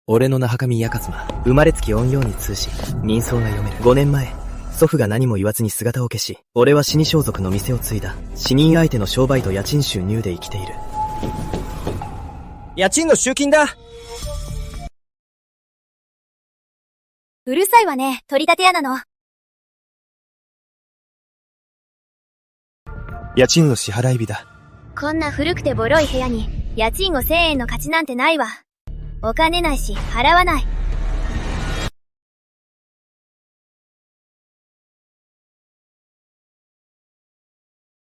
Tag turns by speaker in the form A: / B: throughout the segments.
A: 俺の名はかみやかずま、生まれつき音陽に通し、人相が読める。5年前、祖父が何も言わずに姿を消し、俺は死に装束の店を継いだ。死人相手の商売と家賃収入で生きている。
B: 家賃の集金だ。
C: うるさいわね、取り立て屋なの。
B: 家賃の支払い日だ。
C: こんな古くてボロい部屋に、家賃を1000円の価値なんてないわ。お金ないし、払わない。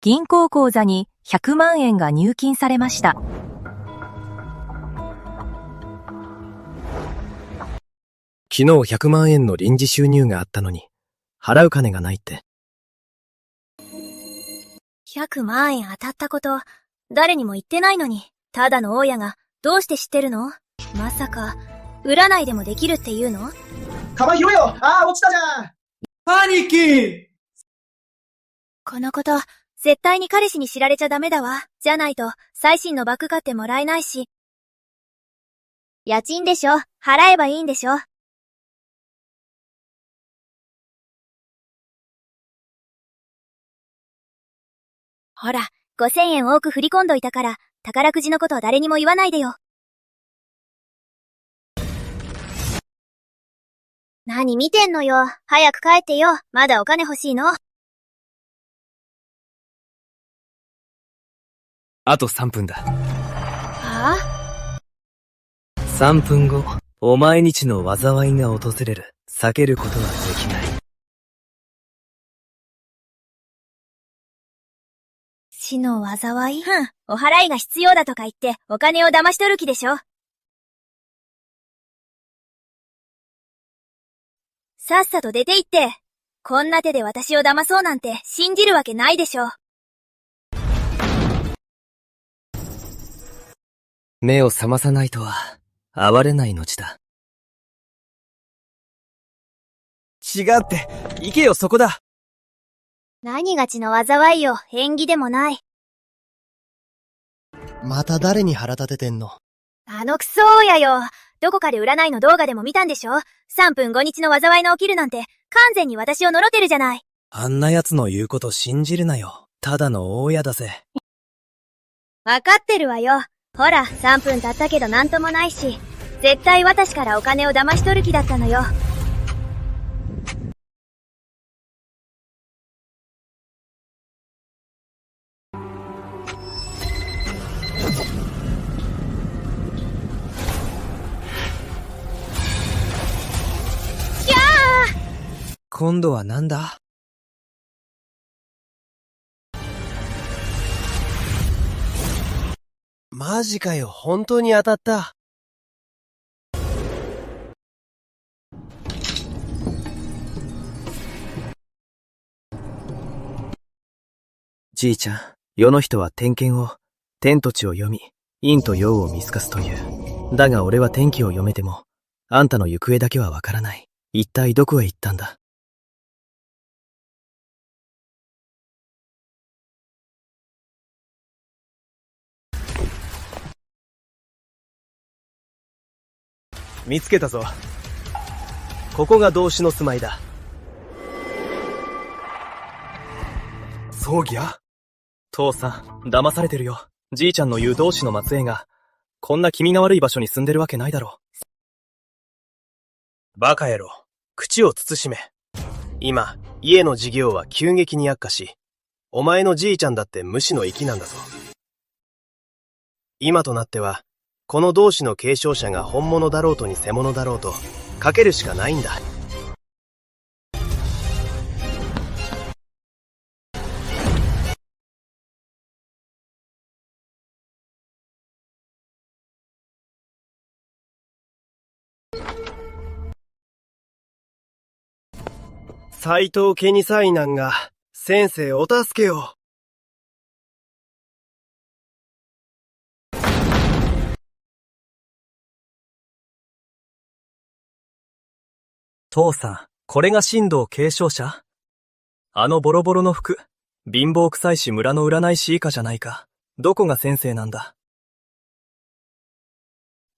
D: 銀行口座に100万円が入金されました。
A: 昨日100万円の臨時収入があったのに、払う金がないって。
C: 100万円当たったこと、誰にも言ってないのに、ただの大家が、どうして知ってるの？まさか、占いでもできるって言うの？
E: カバン拾えよ！落ちたじゃん！
B: パニキー！
C: このこと、絶対に彼氏に知られちゃダメだわ。じゃないと、最新のバッグ買ってもらえないし。家賃でしょ？払えばいいんでしょ？ほら、5000円多く振り込んどいたから、宝くじのことは誰にも言わないでよ。何見てんのよ。早く帰ってよ。まだお金欲しいの？
A: あと3分だ。
C: はぁ
A: ？3分後、お前にちの災いが訪れる。避けることはできない。
C: 死の災い？お払いが必要だとか言って、お金を騙し取る気でしょ？さっさと出て行って。こんな手で私を騙そうなんて信じるわけないでしょ。
A: 目を覚まさないとは、哀れな命だ。
B: 違って、行けよそこだ。
C: 何が血の災いよ、縁起でもない。
E: また誰に腹立ててんの？
C: あのクソ親よ。どこかで占いの動画でも見たんでしょ？ 3 分後日の災いが起きるなんて、完全に私を呪ってるじゃない。
A: あんな奴の言うこと信じるなよ。ただの大家だぜ。
C: わかってるわよ。ほら、3分経ったけどなんともないし、絶対私からお金を騙し取る気だったのよ。
A: 今度はなんだ？
E: マジかよ、本当に当たった。
A: じいちゃん、世の人は天見を、天と地を読み、陰と陽を見透かすという。だが俺は天気を読めても、あんたの行方だけはわからない。一体どこへ行ったんだ？
B: 見つけたぞ。ここが同志の住まいだ。葬儀や？
A: 父さん、騙されてるよ。じいちゃんの言う同志の末裔が、こんな気味が悪い場所に住んでるわけないだろ
B: う。バカ野郎。口を慎め。今、家の事業は急激に悪化し、お前のじいちゃんだって無視の域なんだぞ。今となっては、この同志の継承者が本物だろうと偽物だろうと、かけるしかないんだ。斎藤家に災難が、先生お助けを。
A: 父さん、これが神道継承者？あのボロボロの服、貧乏臭いし村の占い師以下じゃないか。どこが先生なんだ？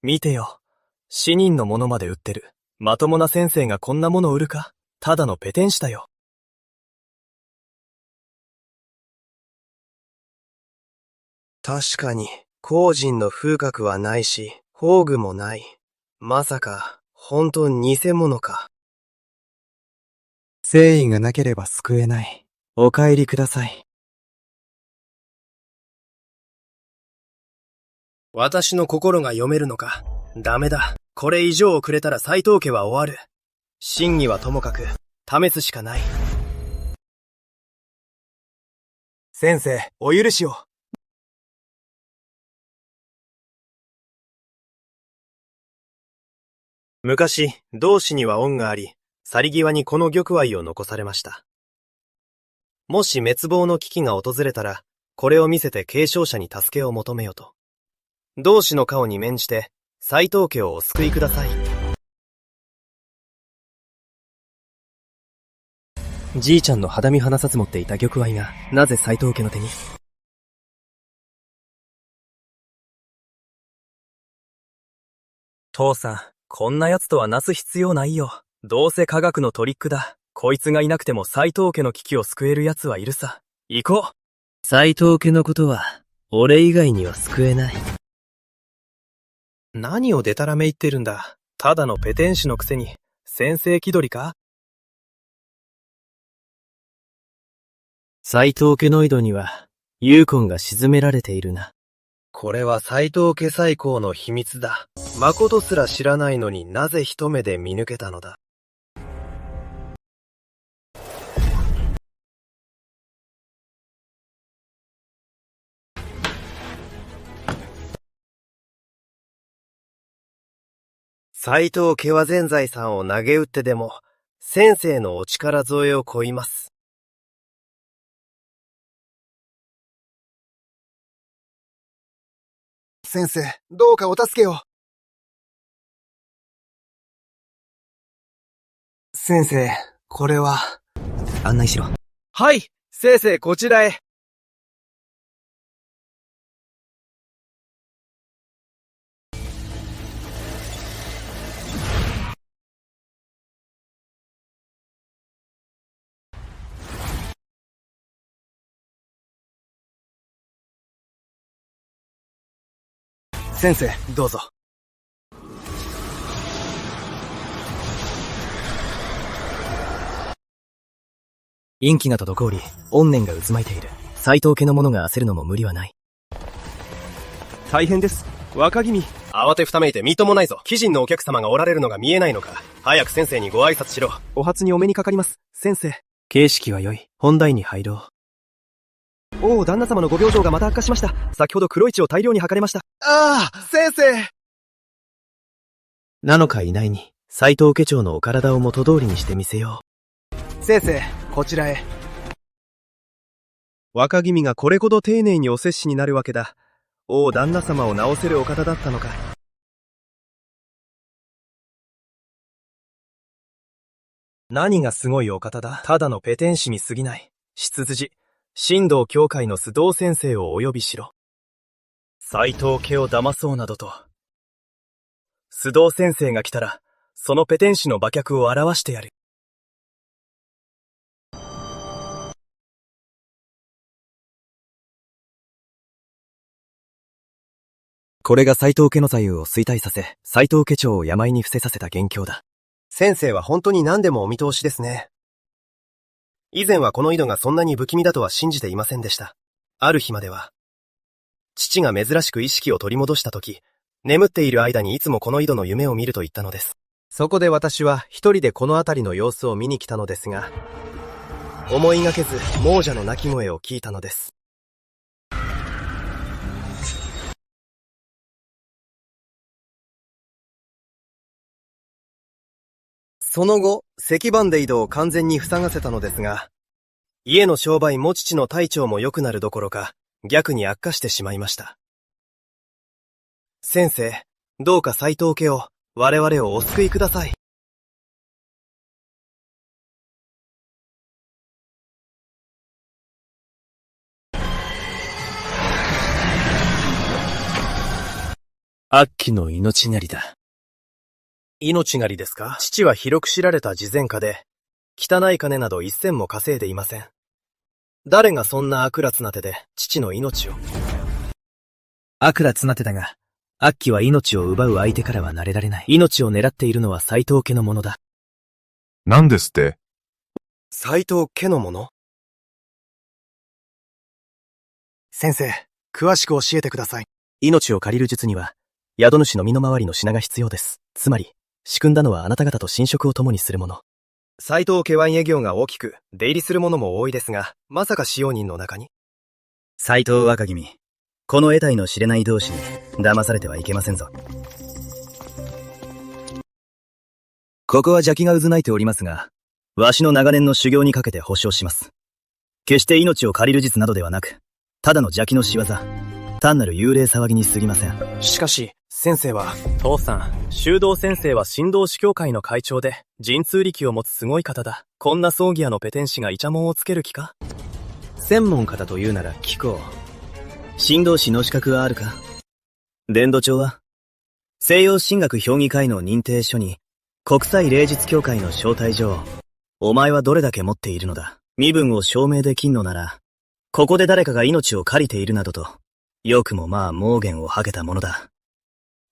A: 見てよ。
B: 死人のものまで売ってる。まともな先生がこんなもの売るか？ただのペテン師だよ。
E: 確かに、光人の風格はないし、宝具もない。まさか、本当偽物か。
A: 誠意がなければ救えない。お帰りください。
B: 私の心が読めるのか。ダメだ。これ以上をくれたら斎藤家は終わる。真偽はともかく、試すしかない。先生、お許しを。昔、同志には恩があり、去り際にこの玉愛を残されました。もし滅亡の危機が訪れたら、これを見せて継承者に助けを求めよと。同志の顔に免じて、斎藤家をお救いください。じいちゃんの肌身離さず持っていた玉愛が、なぜ斎藤家の手に？父さん、こんな奴とはなす必要ないよ。どうせ科学のトリックだ。こいつがいなくても斎藤家の危機を救える奴はいるさ。行こう。斎藤家のことは、俺以外には救えない。何をデタラメ言ってるんだ。ただのペテン師のくせに、先生気取りか？
A: 斎藤家の井戸には、ユーコンが沈められているな。
E: これは斎藤家最高の秘密だ。誠すら知らないのになぜ一目で見抜けたのだ。斎藤家は全財産を投げ打ってでも、先生のお力添えを乞います。先生、どうかお助けを。先生、これは。
A: 案内しろ。
B: はい、先生こちらへ。先生、どうぞ。
A: 陰気が滞り、怨念が渦巻いている。斎藤家の者が焦るのも無理はない。
B: 大変です。若君。慌てふためいてみっともないぞ。貴人のお客様がおられるのが見えないのか。早く先生にご挨拶しろ。お初にお目にかかります、先生。
A: 形式は良い。本題に入ろう。
B: おお、旦那様のご病状がまた悪化しました。先ほど黒市を大量に測れました。
E: ああ、先生。
A: なのかいないに、斎藤家長のお体を元通りにしてみせよ
E: う。先生、こちらへ。
B: 若君がこれほど丁寧にお接しになるわけだ。おお、旦那様を治せるお方だったのか。何がすごいお方だ。ただのペテン師に過ぎない。執事、神道教会の須藤先生をお呼びしろ。斎藤家を騙そうなどと。須藤先生が来たら、そのペテン師の馬脚を表してやる。
A: これが斎藤家の座右を衰退させ、斎藤家長を病に伏せさせた元凶だ。
E: 先生は本当に何でもお見通しですね。
B: 以前はこの井戸がそんなに不気味だとは信じていませんでした。ある日までは、父が珍しく意識を取り戻したとき、眠っている間にいつもこの井戸の夢を見ると言ったのです。そこで私は一人でこの辺りの様子を見に来たのですが、思いがけず亡者の泣き声を聞いたのです。その後、石板で井戸を完全に塞がせたのですが、家の商売も父の体調も良くなるどころか、逆に悪化してしまいました。先生、どうか斎藤家を、我々をお救いください。
A: 悪鬼の命なりだ。
B: 命狩りですか？父は広く知られた慈善家で、汚い金など一銭も稼いでいません。誰がそんな悪辣な手で父の命を。
A: 悪辣な手だが、アッキは命を奪う相手からは慣れられない。命を狙っているのは斎藤家のものだ。
F: 何ですって？
B: 斎藤家のもの？
E: 先生、詳しく教えてください。
A: 命を借りる術には、宿主の身の回りの品が必要です。つまり、仕組んだのはあなた方と寝食を共にするもの。
B: 斎藤家ワイン営業が大きく、出入りするものも多いですが、まさか使用人の中に？
A: 斎藤若君、この得体の知れない同士に騙されてはいけませんぞ。ここは邪気が渦巻いておりますが、わしの長年の修行にかけて保証します。決して命を借りる術などではなく、ただの邪気の仕業、単なる幽霊騒ぎに過ぎません。
B: しかし、先生は、父さん、修道先生は神道司教会の会長で、神通力を持つすごい方だ。こんな葬儀屋のペテン師がイチャモンをつける気か？
A: 専門家だと言うなら聞こう。神道士の資格はあるか？伝道帳は？西洋神学評議会の認定書に、国際霊術協会の招待状。お前はどれだけ持っているのだ？身分を証明できんのなら、ここで誰かが命を借りているなどと、よくもまあ妄言を吐けたものだ。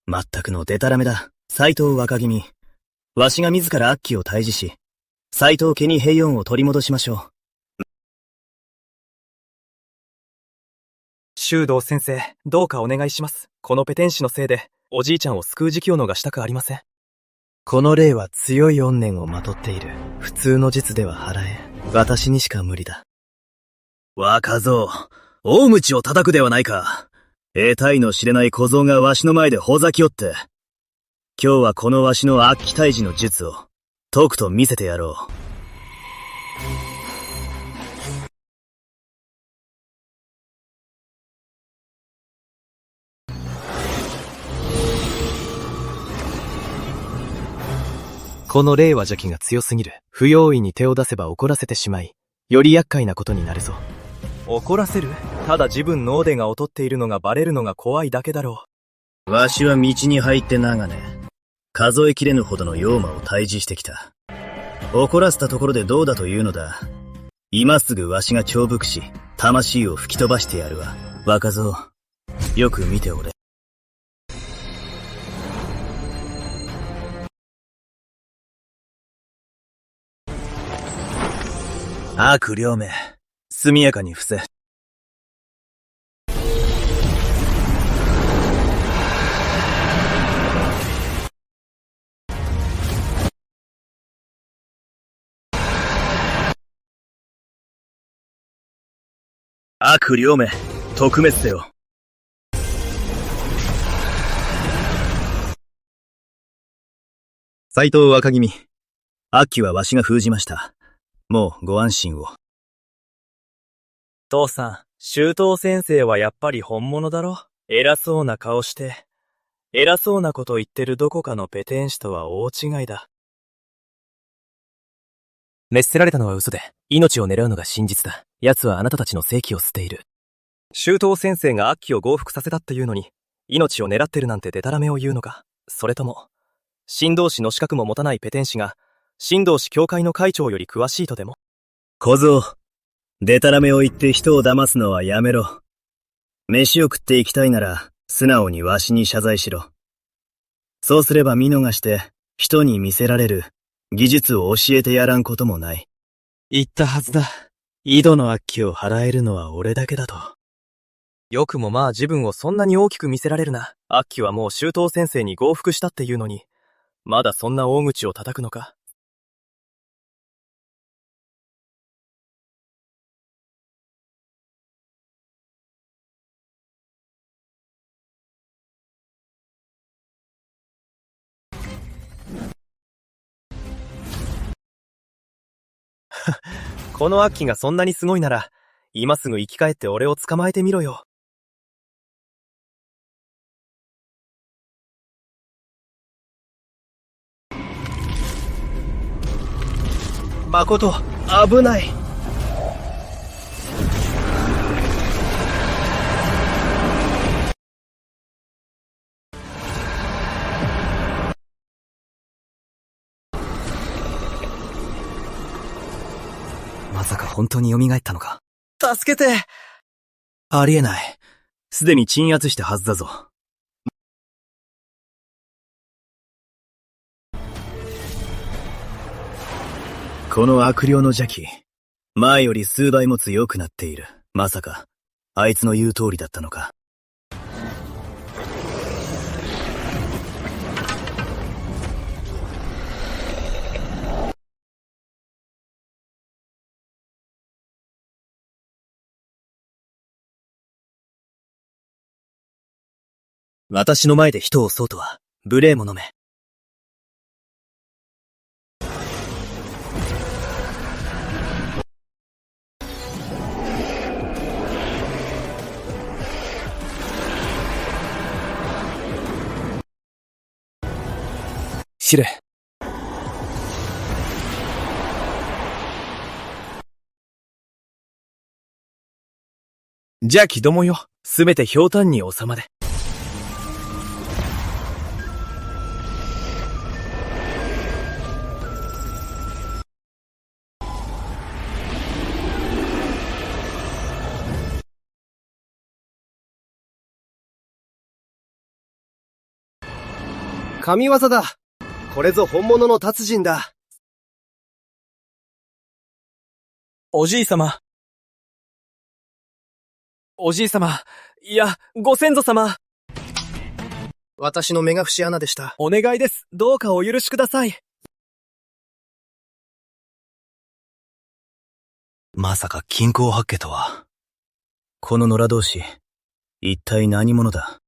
A: まったくのデタラメだ。斎藤若君。わしが自らアッキを退治し、斎藤家に平穏を取り戻しましょう。
B: 修道先生、どうかお願いします。このペテン師のせいで、おじいちゃんを救う時期を逃したくありません。
A: この霊は強い怨念をまとっている。普通の術では払え。私にしか無理だ。若造、大鞭を叩くではないか。得体の知れない小僧がわしの前でほざきおって。今日はこのわしの悪鬼退治の術を、とくと見せてやろう。この霊は邪気が強すぎる。不用意に手を出せば怒らせてしまい、より厄介なことになるぞ。
B: 怒らせる？ただ自分の腕が劣っているのがバレるのが怖いだけだろ
A: う。わしは道に入って長年、数えきれぬほどの妖魔を退治してきた。怒らせたところでどうだというのだ。今すぐわしが重複し、魂を吹き飛ばしてやるわ。若造、よく見ておれ。悪霊め、速やかに伏せ。悪霊め、特滅せよ。斎藤若君、悪鬼はわしが封じました。もうご安心を。
B: 父さん、修道先生はやっぱり本物だろ？偉そうな顔して。偉そうなこと言ってるどこかのペテン師とは大違いだ。
A: 滅せられたのは嘘で、命を狙うのが真実だ。奴はあなたたちの正気を捨ている。
B: 修道先生が悪鬼を降伏させたっていうのに、命を狙ってるなんてデタラメを言うのか？それとも、神道士の資格も持たないペテン師が、神道士協会の会長より詳しいとでも？
A: 小僧、デタラメを言って人を騙すのはやめろ。飯を食っていきたいなら、素直にわしに謝罪しろ。そうすれば見逃して、人に見せられる、技術を教えてやらんこともない。言ったはずだ。井戸の悪鬼を払えるのは俺だけだと。
B: よくもまあ自分をそんなに大きく見せられるな。悪鬼はもう修道先生に降伏したっていうのに、まだそんな大口を叩くのか。この悪鬼がそんなにすごいなら、今すぐ生き返って俺を捕まえてみろよ。
E: 誠、危ない。
A: まさか本当に蘇ったのか。
E: 助けて。
A: ありえない。すでに鎮圧したはずだぞ。この悪霊の邪気、前より数倍も強くなっている。まさか、あいつの言う通りだったのか。私の前で人を襲うとは、無礼者め。知れ。邪気どもよ、すべてひょうたんに収まれ。
E: 神業だ。これぞ本物の達人だ。
A: おじい様。おじい様。いや、ご先祖様。
E: 私の目が節穴でした。
A: お願いです。どうかお許しください。まさか金光八家とは。この野良同士、一体何者だ。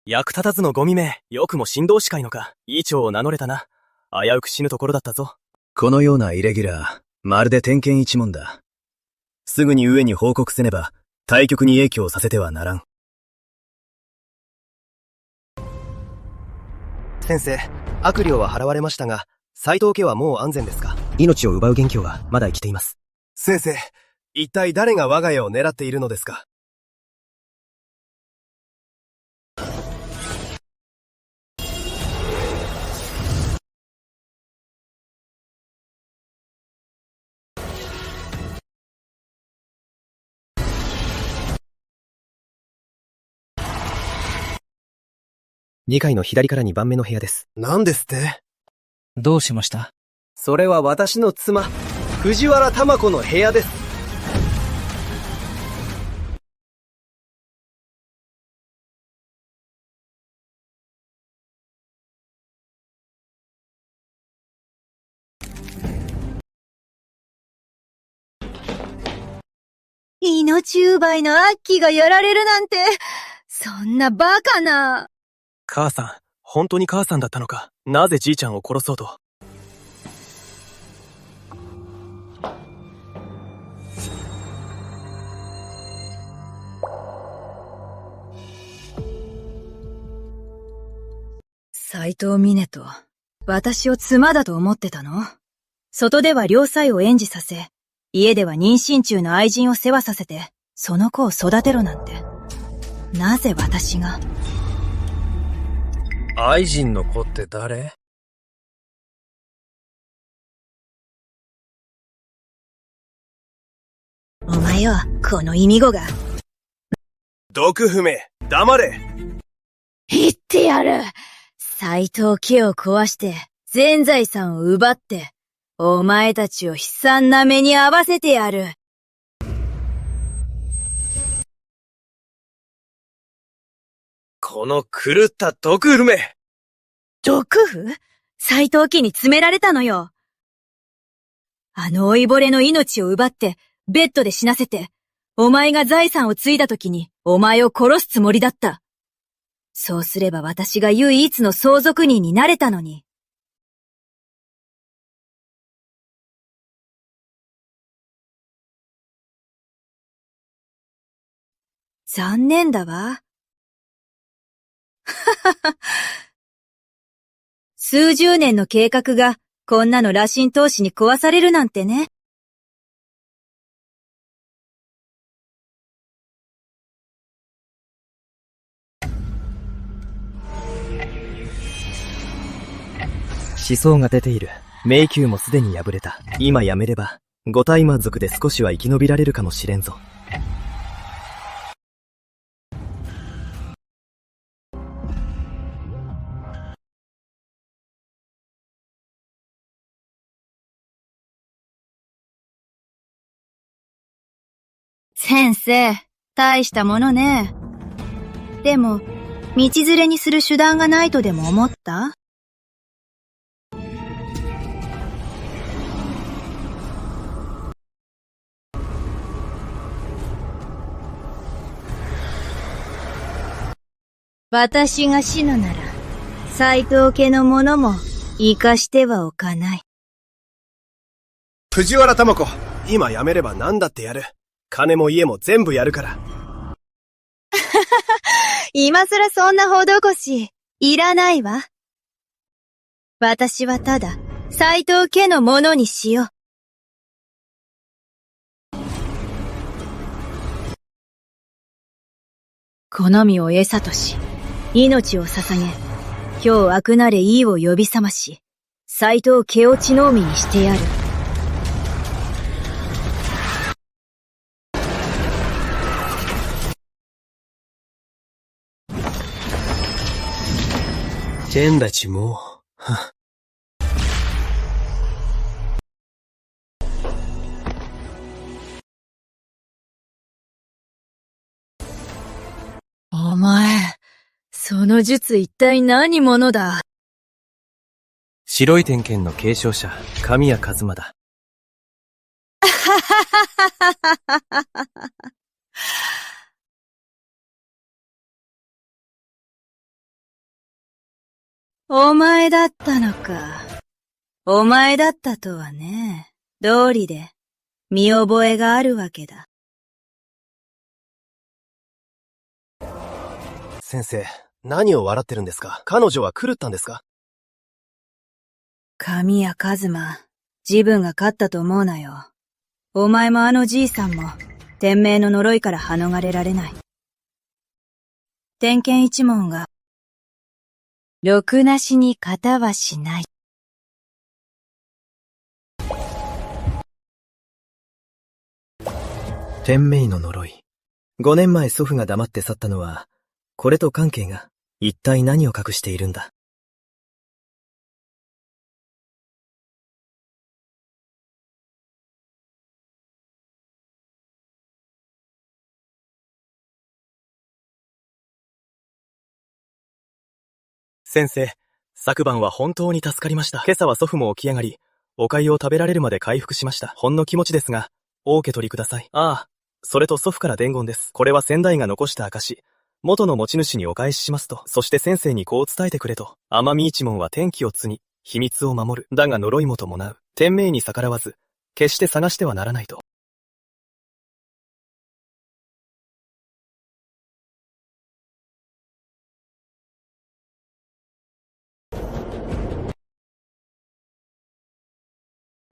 A: 役立たずのゴミめ、よくも神道士会のか、医長を名乗れたな。危うく死ぬところだったぞ。このようなイレギュラー、まるで天剣一門だ。すぐに上に報告せねば、対局に影響させてはならん。
B: 先生、悪霊は払われましたが、斎藤家はもう安全ですか？
A: 命を奪う元凶がまだ生きています。
B: 先生、一体誰が我が家を狙っているのですか？2階の左から2番目の部屋です。
E: 何ですって？
A: どうしました？
E: それは私の妻、藤原玉子の部屋です。
C: 命奪いのアッキーがやられるなんて、そんなバカな。
A: 母さん、本当に母さんだったのか。なぜじいちゃんを殺そうと。
G: 斎藤峰と、私を妻だと思ってたの？外では良妻を演じさせ、家では妊娠中の愛人を世話させて、その子を育てろなんて。なぜ私が？
E: 愛人の子って誰？
G: お前よ、この意味語が。
E: 毒踏め、黙れ。
G: 言ってやる。斎藤家を壊して、全財産を奪って、お前たちを悲惨な目に遭わせてやる。
E: この狂った毒踏め。
G: 毒婦？斎藤家に詰められたのよ。あの老いぼれの命を奪って、ベッドで死なせて、お前が財産を継いだ時に、お前を殺すつもりだった。そうすれば私が唯一の相続人になれたのに。残念だわ。数十年の計画がこんなの羅針投資に壊されるなんてね。
A: 思想が出ている。迷宮もすでに破れた。今やめれば、五体満足で少しは生き延びられるかもしれんぞ。
G: 先生、大したものね。でも、道連れにする手段がないとでも思った？私が死ぬなら、斎藤家の者も生かしてはおかない。
B: 藤原玉子、今やめれば何だってやる。金も家も全部やるから。
G: 今更そんな施し、いらないわ。私はただ、斎藤家のものにしよう。好みを餌とし、命を捧げ、今日悪なれ意を呼び覚まし、斎藤家を血の海にしてやる。
A: 天たちもう、
G: お前、その術一体何者だ？
A: 白い天剣の継承者、神谷一馬だ。
G: お前だったのか。お前だったとはね。道理で、見覚えがあるわけだ。
B: 先生、何を笑ってるんですか？彼女は狂ったんですか？
G: 神谷一馬、自分が勝ったと思うなよ。お前もあのじいさんも、天命の呪いから免れられない。天剣一門が、ろくなしに勝たはしない。
A: 天命の呪い。5年前祖父が黙って去ったのは、これと関係が一体何を隠しているんだ。先生、昨晩は本当に助かりました。今朝は祖父も起き上がり、お粥を食べられるまで回復しました。ほんの気持ちですが、お受け取りください。ああ、それと祖父から伝言です。これは先代が残した証。元の持ち主にお返ししますと、そして先生にこう伝えてくれと。奄美一門は天気を継ぎ、秘密を守る。だが呪いも伴う。天命に逆らわず、決して探してはならないと。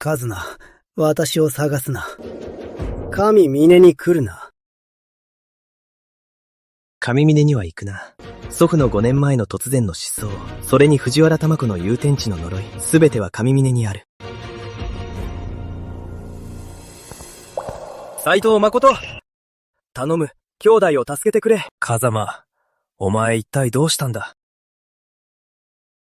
H: カズナ、私を探すな。神峰に来るな。
A: 上峰には行くな。祖父の5年前の突然の失踪、それに藤原玉子の祐天地の呪い、すべては上峰にある。斎藤誠！頼む、兄弟を助けてくれ。風間、お前一体どうしたんだ？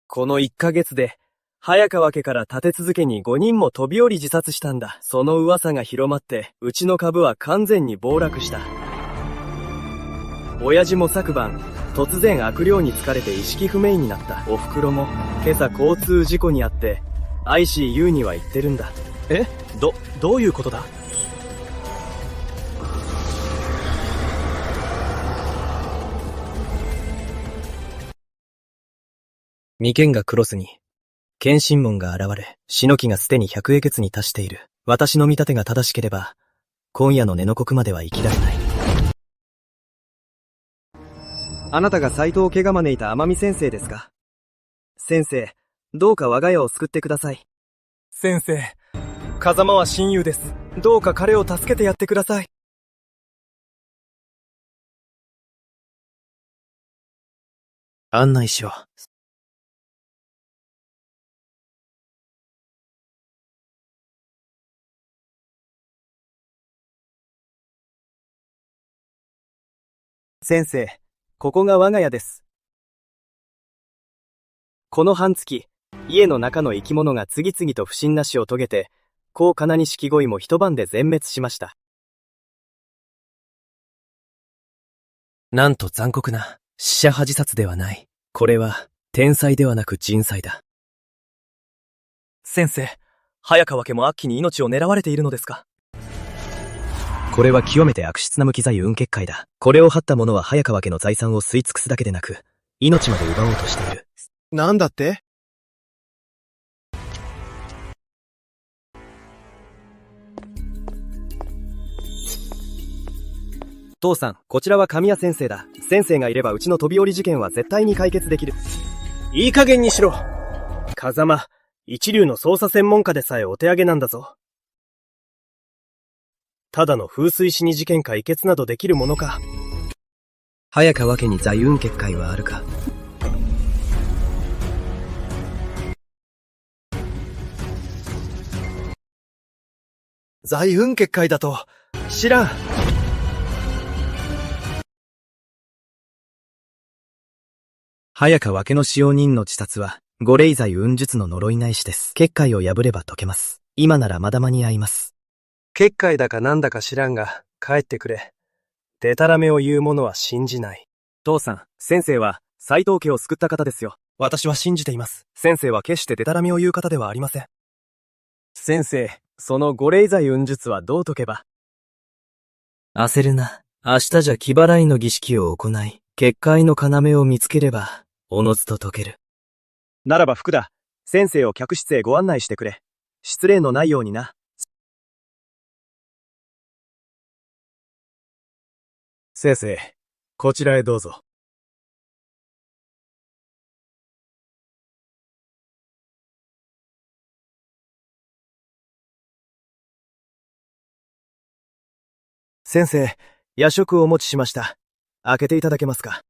A: この1ヶ月で、早川家から立て続けに5人も飛び降り自殺したんだ。その噂が広まって、うちの株は完全に暴落した。親父も昨晩、突然悪霊に疲れて意識不明になった。お袋も、今朝交通事故にあって、ICU には行ってるんだ。え？どういうことだ？眉間がクロスに、剣心門が現れ、死の気がすでに百会穴に達している。私の見立てが正しければ、今夜の寝の刻までは生きられない。あなたが斎藤家が招いた天海先生ですか？先生、どうか我が家を救ってください。先生、風間は親友です。どうか彼を助けてやってください。案内しよう。先生、ここが我が家です。この半月、家の中の生き物が次々と不審な死を遂げて、高カナニシキゴイも一晩で全滅しました。なんと残酷な、死者派自殺ではない。これは、天災ではなく人災だ。先生、早川家も悪鬼に命を狙われているのですか？これは極めて悪質な無機財運結界だ。これを張った者は早川家の財産を吸い尽くすだけでなく、命まで奪おうとしている。
E: なんだって？
B: 父さん、こちらは神谷先生だ。先生がいればうちの飛び降り事件は絶対に解決できる。
H: いい加減にしろ。風間、一流の捜査専門家でさえお手上げなんだぞ。ただの風水死に事件か移決などできるものか。
A: 早川家に財運結界はあるか？
E: 財運結界だと、知らん。
A: 早川家の使用人の自殺は、五霊財運術の呪いないしです。結界を破れば解けます。今ならまだ間に合います。
B: 結界だかなんだか知らんが、帰ってくれ。デタラメを言う者は信じない。父さん、先生は、斎藤家を救った方ですよ。私は信じています。先生は決してデタラメを言う方ではありません。先生、その五霊財運術はどう解けば？焦るな。明日じゃ気払いの儀式を行い、結界の要を見つければ、おのずと解ける。ならば福田、先生を客室へご案内してくれ。失礼のないようにな。先生、こちらへどうぞ。先生、夜食をお持ちしました。開けていただけますか？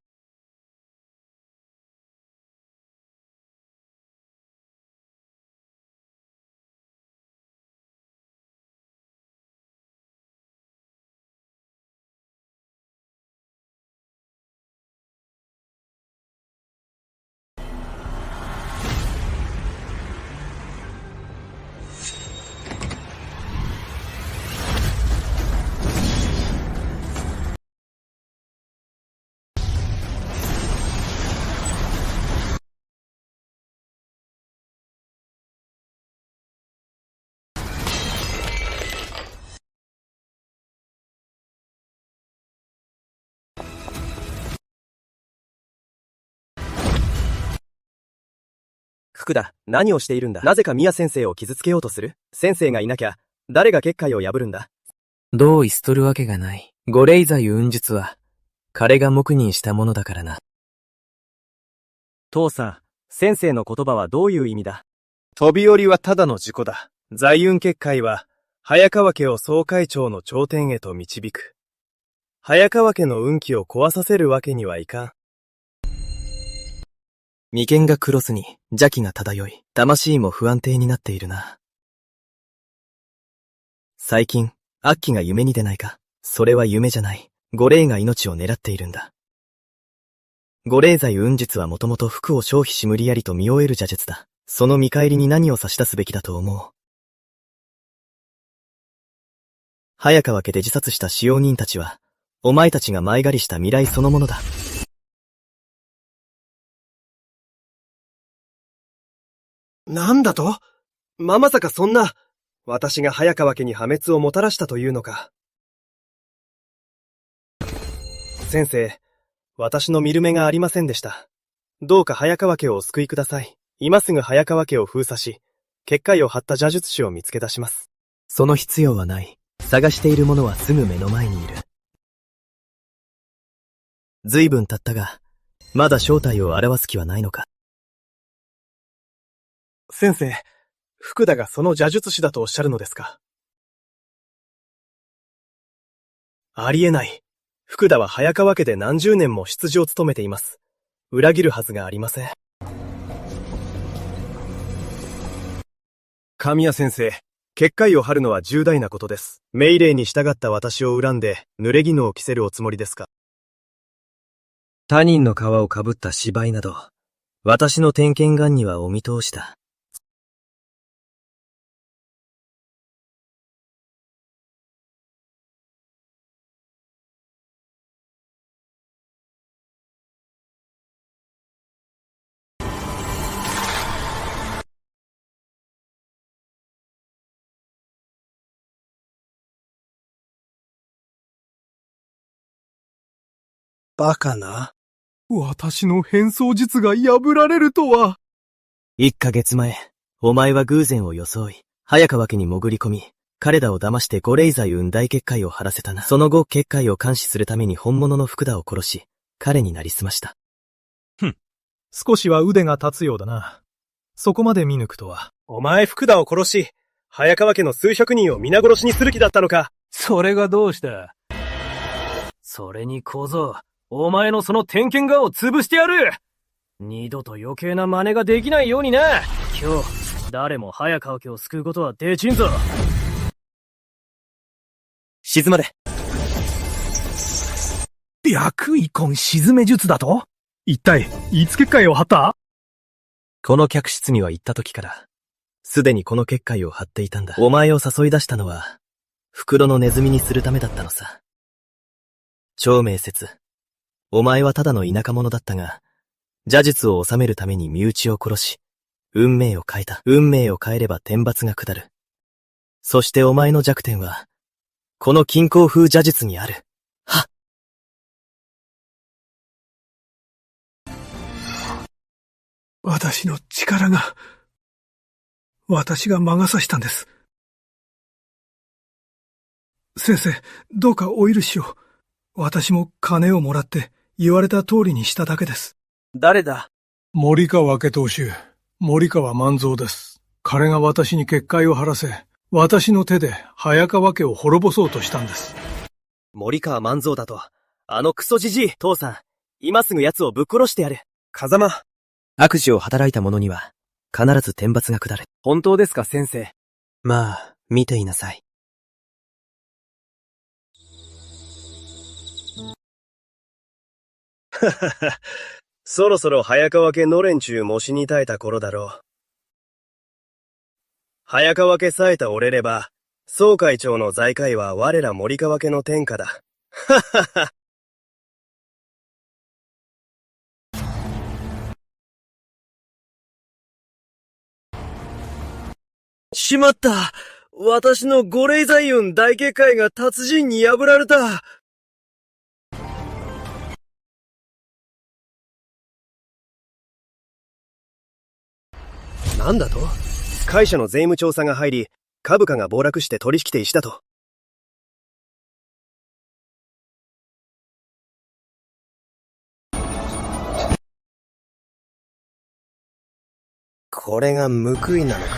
B: 福田、何をしているんだ？なぜか宮先生を傷つけようとする？先生がいなきゃ、誰が結界を破るんだ？同意しとるわけがない。五霊財運術は、彼が黙認したものだからな。父さん、先生の言葉はどういう意味だ？
E: 飛び降りはただの事故だ。財運結界は、早川家を総会長の頂点へと導く。早川家の運気を壊させるわけにはいかん。
A: 眉間が黒すに邪気が漂い、魂も不安定になっているな。最近、悪鬼が夢に出ないか？それは夢じゃない。五霊が命を狙っているんだ。五霊財運術はもともと福を消費し無理やりと見終える邪術だ。その見返りに何を差し出すべきだと思う。早川家で自殺した使用人たちは、お前たちが前借りした未来そのものだ。
E: なんだと？まさかそんな、私が早川家に破滅をもたらしたというのか。先生、私の見る目がありませんでした。どうか早川家をお救いください。今すぐ早川家を封鎖し、結界を張った邪術師を見つけ出します。
A: その必要はない。探している者はすぐ目の前にいる。随分経ったが、まだ正体を表す気はないのか。
E: 先生、福田がその邪術師だとおっしゃるのですか？ありえない。福田は早川家で何十年も執事を務めています。裏切るはずがありません。神谷先生、結界を張るのは重大なことです。命令に従った私を恨んで、濡れ衣を着せるおつもりですか？
A: 他人の皮をかぶった芝居など、私の天見眼にはお見通しだ。
H: バカな。
I: 私の変装術が破られるとは。
A: 1ヶ月前、お前は偶然を装い、早川家に潜り込み、彼らを騙して五霊剤雲大結界を張らせたな。その後、結界を監視するために本物の福田を殺し、彼になりすました。
I: 少しは腕が立つようだな。そこまで見抜くとは。
E: お前福田を殺し、早川家の数百人を皆殺しにする気だったのか。
I: それがどうした？それに小僧、お前のその天見眼を潰してやる！二度と余計な真似ができないようにな。今日、誰も早川家を救うことはできんぞ。
A: 静まれ。
I: 白遺根沈め術だと？一体、いつ結界を張った？
A: この客室には行った時から、すでにこの結界を張っていたんだ。お前を誘い出したのは、袋のネズミにするためだったのさ。長命説。お前はただの田舎者だったが、邪術を収めるために身内を殺し、運命を変えた。運命を変えれば天罰が下る。そしてお前の弱点は、この金光風邪術にある。はっ。
I: 私の力が、私が魔が差したんです。先生、どうかお許しを。私も金をもらって言われた通りにしただけです。
A: 誰だ？
I: 森川家当主、森川万蔵です。彼が私に結界を張らせ、私の手で早川家を滅ぼそうとしたんです。
A: 森川万蔵だと、あのクソじじい。父さん、今すぐ奴をぶっ殺してやる。
E: 風間。
A: 悪事を働いた者には、必ず天罰が下る。本当ですか、先生。まあ、見ていなさい。
B: ははは。そろそろ早川家の連中も死に絶えた頃だろう。早川家さえ倒れれば、総会長の財界は我ら森川家の天下だ。ははは。しまった。私の五霊財運大結界が達人に破られた。なんだと？会社の税務調査が入り、株価が暴落して取引停止だと。これが報いなのか。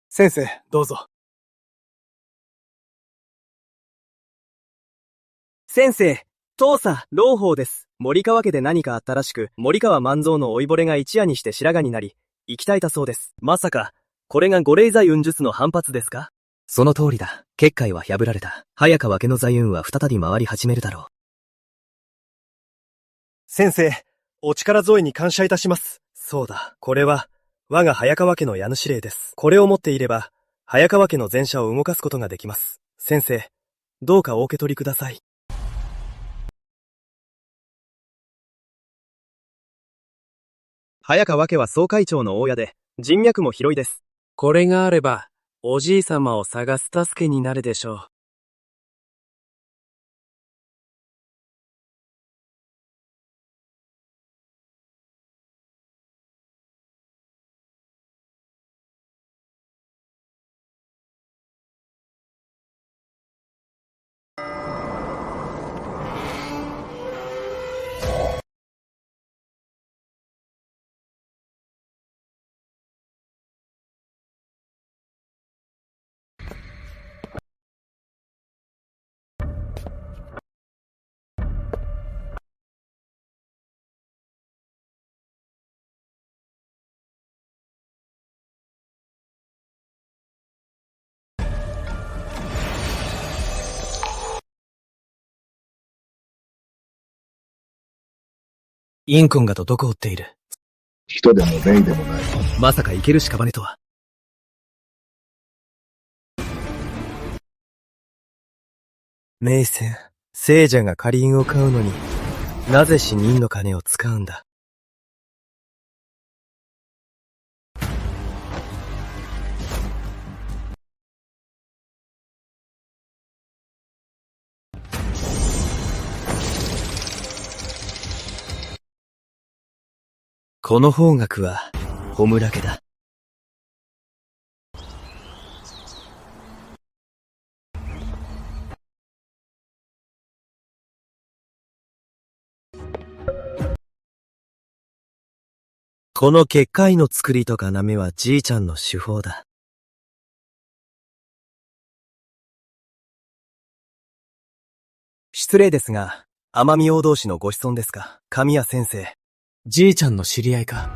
I: 先生、どうぞ。
A: 先生、父さん、朗報です。森川家で何かあったらしく、森川万蔵の老いぼれが一夜にして白髪になり、息絶えたそうです。まさか、これが五霊財運術の反発ですか？その通りだ。結界は破られた。早川家の財運は再び回り始めるだろう。
B: 先生、お力添えに感謝いたします。そうだ、これは、我が早川家の家主令です。これを持っていれば、早川家の全社を動かすことができます。先生、どうかお受け取りください。早川家は総会長の大家で、人脈も広いです。これがあれば、おじい様を探す助けになるでしょう。
A: インコンがとどこを追っている？
F: 人でもメイでもない。
A: まさか生ける屍とは。メイセン、聖者がカリンを買うのに、なぜ死人の金を使うんだ？この方角は、ホムラ家だ。この結界の作りとかなめはじいちゃんの手法だ。失礼ですが、奄美大同士のご子孫ですか？神谷先生。じいちゃんの知り合いか？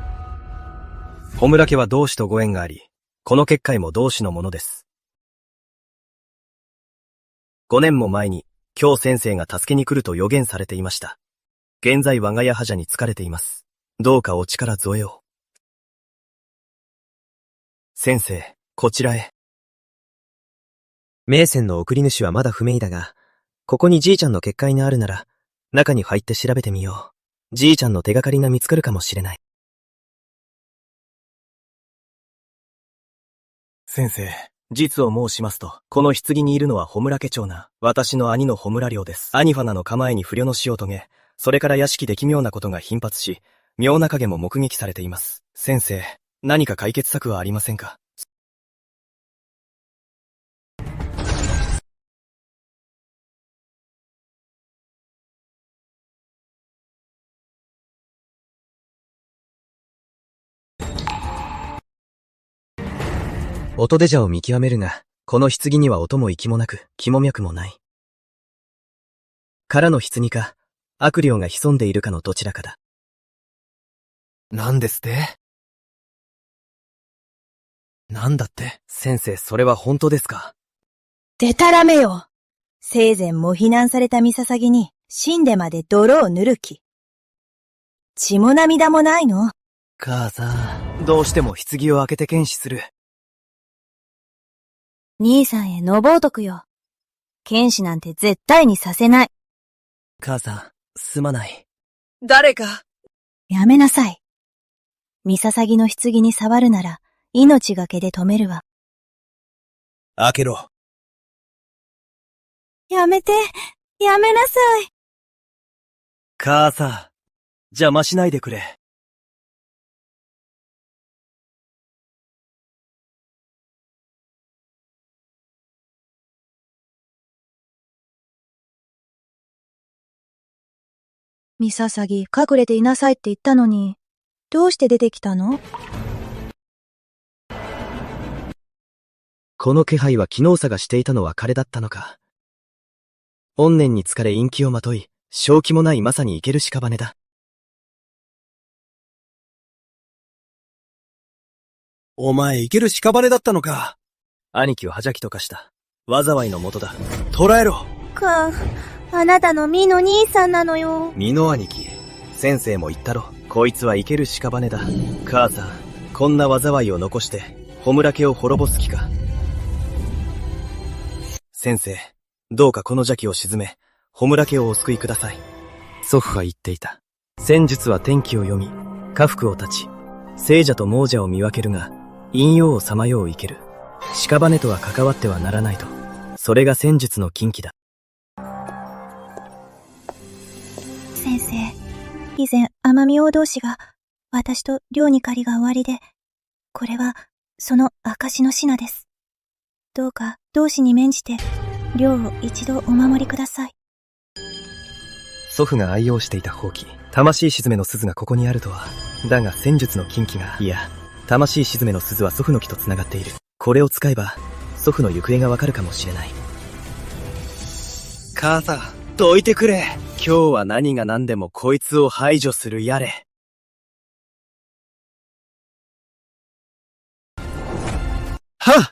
A: ホムラ家は同志とご縁があり、この結界も同志のものです。5年も前に、今日先生が助けに来ると予言されていました。現在我が家覇者に疲れています。どうかお力添えを。先生、こちらへ。名船の送り主はまだ不明だが、ここにじいちゃんの結界があるなら、中に入って調べてみよう。じいちゃんの手がかりが見つかるかもしれない。先生、実を申しますと、この棺にいるのはホムラ家長男、私の兄のホムラ領です。アニファナの構えに不慮の死を遂げ、それから屋敷で奇妙なことが頻発し、妙な影も目撃されています。先生、何か解決策はありませんか？音出者を見極めるが、この棺には音も息もなく、気も脈もない。空の棺か、悪霊が潜んでいるかのどちらかだ。なんですって？なんだって？先生、それは本当ですか？
G: でたらめよ。生前も避難されたミササギに死んでまで泥を塗る気。血も涙もないの？
A: 母さん、どうしても棺を開けて検視する。
G: 兄さんへのぼうとくよ。検視なんて絶対にさせない。
A: 母さん、すまない。誰か！
G: やめなさい。ミササギの棺に触るなら、命がけで止めるわ。
A: 開けろ。
G: やめて、やめなさい。
A: 母さん、邪魔しないでくれ。
G: ミササギ、隠れていなさいって言ったのに、どうして出てきたの？
A: この気配は昨日探していたのは彼だったのか。怨念に疲れ陰気をまとい、正気もないまさに生ける屍だ。お前、生ける屍だったのか。兄貴をはじゃきとかした。災いのもとだ。捕らえろ。
C: あなたのミの兄さんなのよ。
A: ミの兄貴。先生も言ったろ。こいつは生ける屍だ。母さん、こんな災いを残して、ホムラ家を滅ぼす気か。先生、どうかこの邪気を鎮め、ホムラ家をお救いください。祖父は言っていた。戦術は天気を読み、家福を断ち、聖者と亡者を見分けるが、陰陽をさまよう生ける。屍とは関わってはならないと。それが戦術の禁忌だ。
C: 先生、以前奄美大同士が私と寮に借りが終わりで、これはその証の品です。どうか同志に免じて寮を一度お守りください。
A: 祖父が愛用していた宝器、魂沈めの鈴がここにあるとは。だが戦術の禁忌が、いや、魂沈めの鈴は祖父の木と繋がっている。これを使えば祖父の行方がわかるかもしれない。母さん、どいてくれ。今日は何が何でもこいつを排除するやれ。はっ！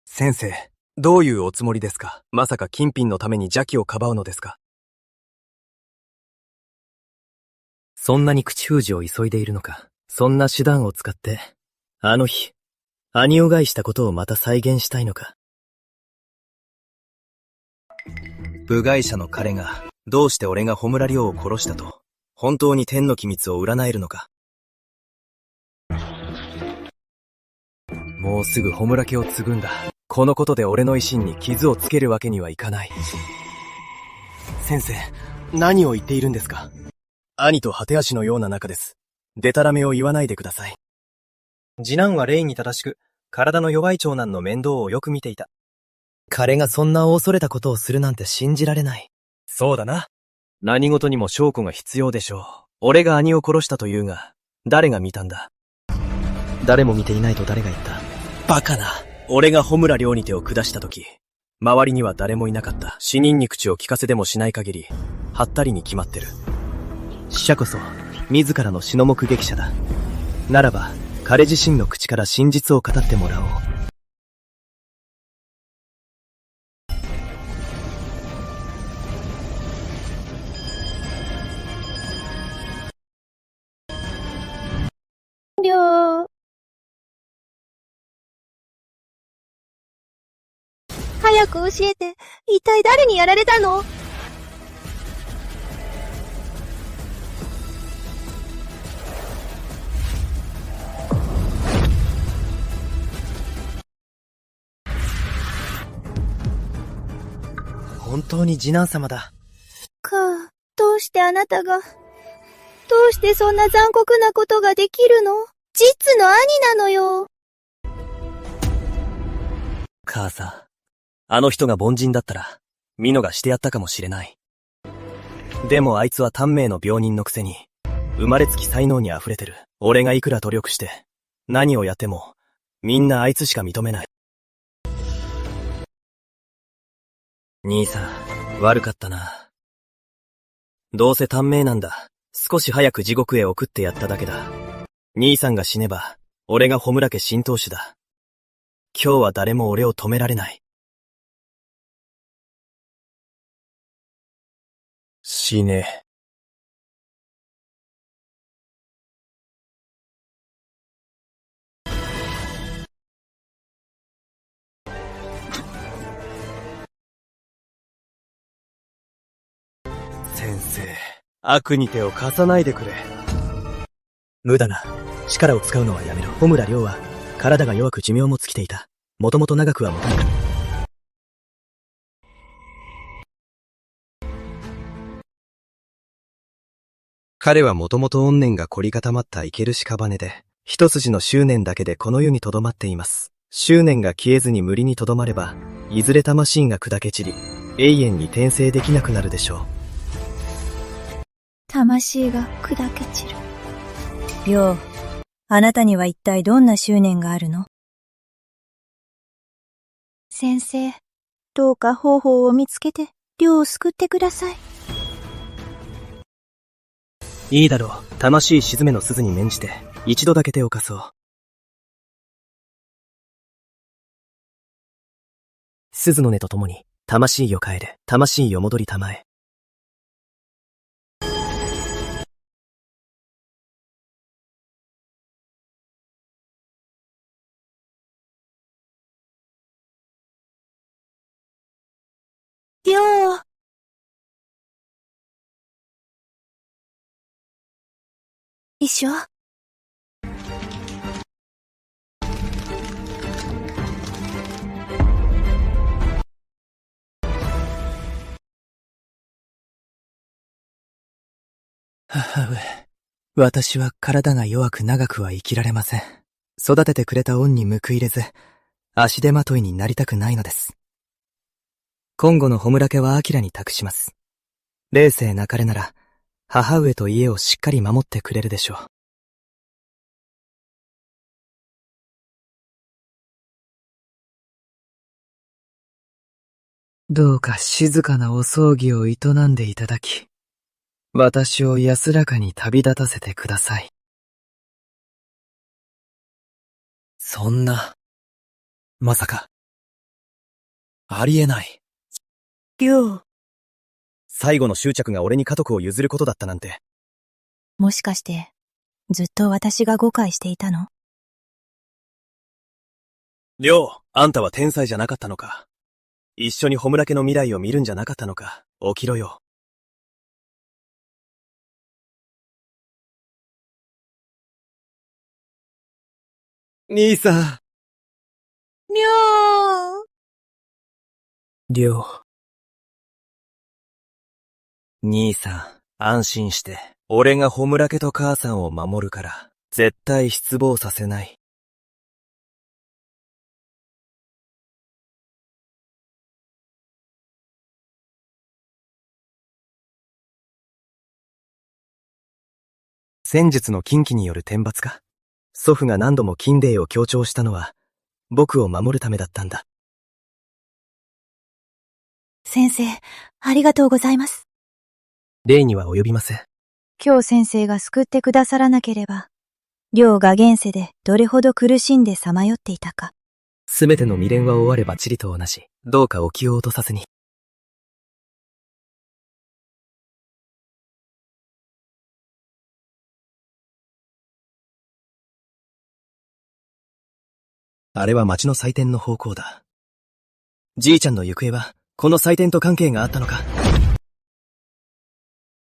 A: 先生、
B: どういうおつもりですか？まさか金品のために邪気をかばうのですか？
A: そんなに口封じを急いでいるのか。そんな手段を使って、あの日、兄を害したことをまた再現したいのか。部外者の彼が、どうして俺が穂村亮を殺したと、本当に天の機密を占えるのか。もうすぐ穂村家を継ぐんだ。このことで俺の威信に傷をつけるわけにはいかない。
B: 先生、何を言っているんですか？兄と果て足のような仲です。でたらめを言わないでください。
A: 次男は礼に正しく、体の弱い長男の面倒をよく見ていた。彼がそんな恐れたことをするなんて信じられない。そうだな。何事にも証拠が必要でしょう。俺が兄を殺したというが、誰が見たんだ？誰も見ていないと誰が言った？バカな。俺が穂村亮に手を下したとき、周りには誰もいなかった。死人に口を聞かせでもしない限り、はったりに決まってる。死者こそ、自らの死の目撃者だ。ならば、彼自身の口から真実を語ってもらおう。
C: 亮。早く教えて、一体誰にやられたの？
A: 本当に次男様だ。
C: どうしてあなたが、どうしてそんな残酷なことができるの？実の兄なのよ。
A: 母さん、あの人が凡人だったら、ミノがしてやったかもしれない。でもあいつは短命の病人のくせに、生まれつき才能に溢れてる。俺がいくら努力して、何をやっても、みんなあいつしか認めない。兄さん、悪かったな。どうせ短命なんだ。少し早く地獄へ送ってやっただけだ。兄さんが死ねば、俺が穂村家新当主だ。今日は誰も俺を止められない。死ね。先生、悪に手を貸さないでくれ。無駄な。力を使うのはやめろ。穂村亮は、体が弱く寿命も尽きていた。もともと長くは持たない。彼はもともと怨念が凝り固まった生ける屍で、一筋の執念だけでこの世に留まっています。執念が消えずに無理に留まれば、いずれ魂が砕け散り、永遠に転生できなくなるでしょう。
C: 魂が砕け散る。
G: 亮、あなたには一体どんな執念があるの？
C: 先生、どうか方法を見つけて、亮を救ってください。
A: いいだろう。魂沈めの鈴に免じて、一度だけ手を貸そう。鈴の音とともに、魂を帰れ、魂を戻りたまえ。
C: 亮。一緒？
A: 母上、私は体が弱く長くは生きられません。育ててくれた恩に報いれず、足手まといになりたくないのです。今後の穂村家は明に託します。冷静な彼なら、母上と家をしっかり守ってくれるでしょう。どうか静かなお葬儀を営んでいただき、私を安らかに旅立たせてください。そんな、まさか。ありえない。
C: 亮。
A: 最後の執着が俺に家督を譲ることだったなんて。
C: もしかして、ずっと私が誤解していたの？
A: 亮、あんたは天才じゃなかったのか。一緒にホムラ家の未来を見るんじゃなかったのか。起きろよ。兄さん。亮。兄さん、安心して。俺がホムラ家と母さんを守るから、絶対失望させない。戦術の禁忌による天罰か。祖父が何度も禁令を強調したのは、僕を守るためだったんだ。
C: 先生、ありがとうございます。
A: 礼には及びません。
C: 今日先生が救ってくださらなければ、亮が現世でどれほど苦しんでさまよっていたか。
A: すべての未練は終われば塵と同じ。どうかお気を落とさずに。あれは町の祭典の方向だ。じいちゃんの行方は、この祭典と関係があったのか。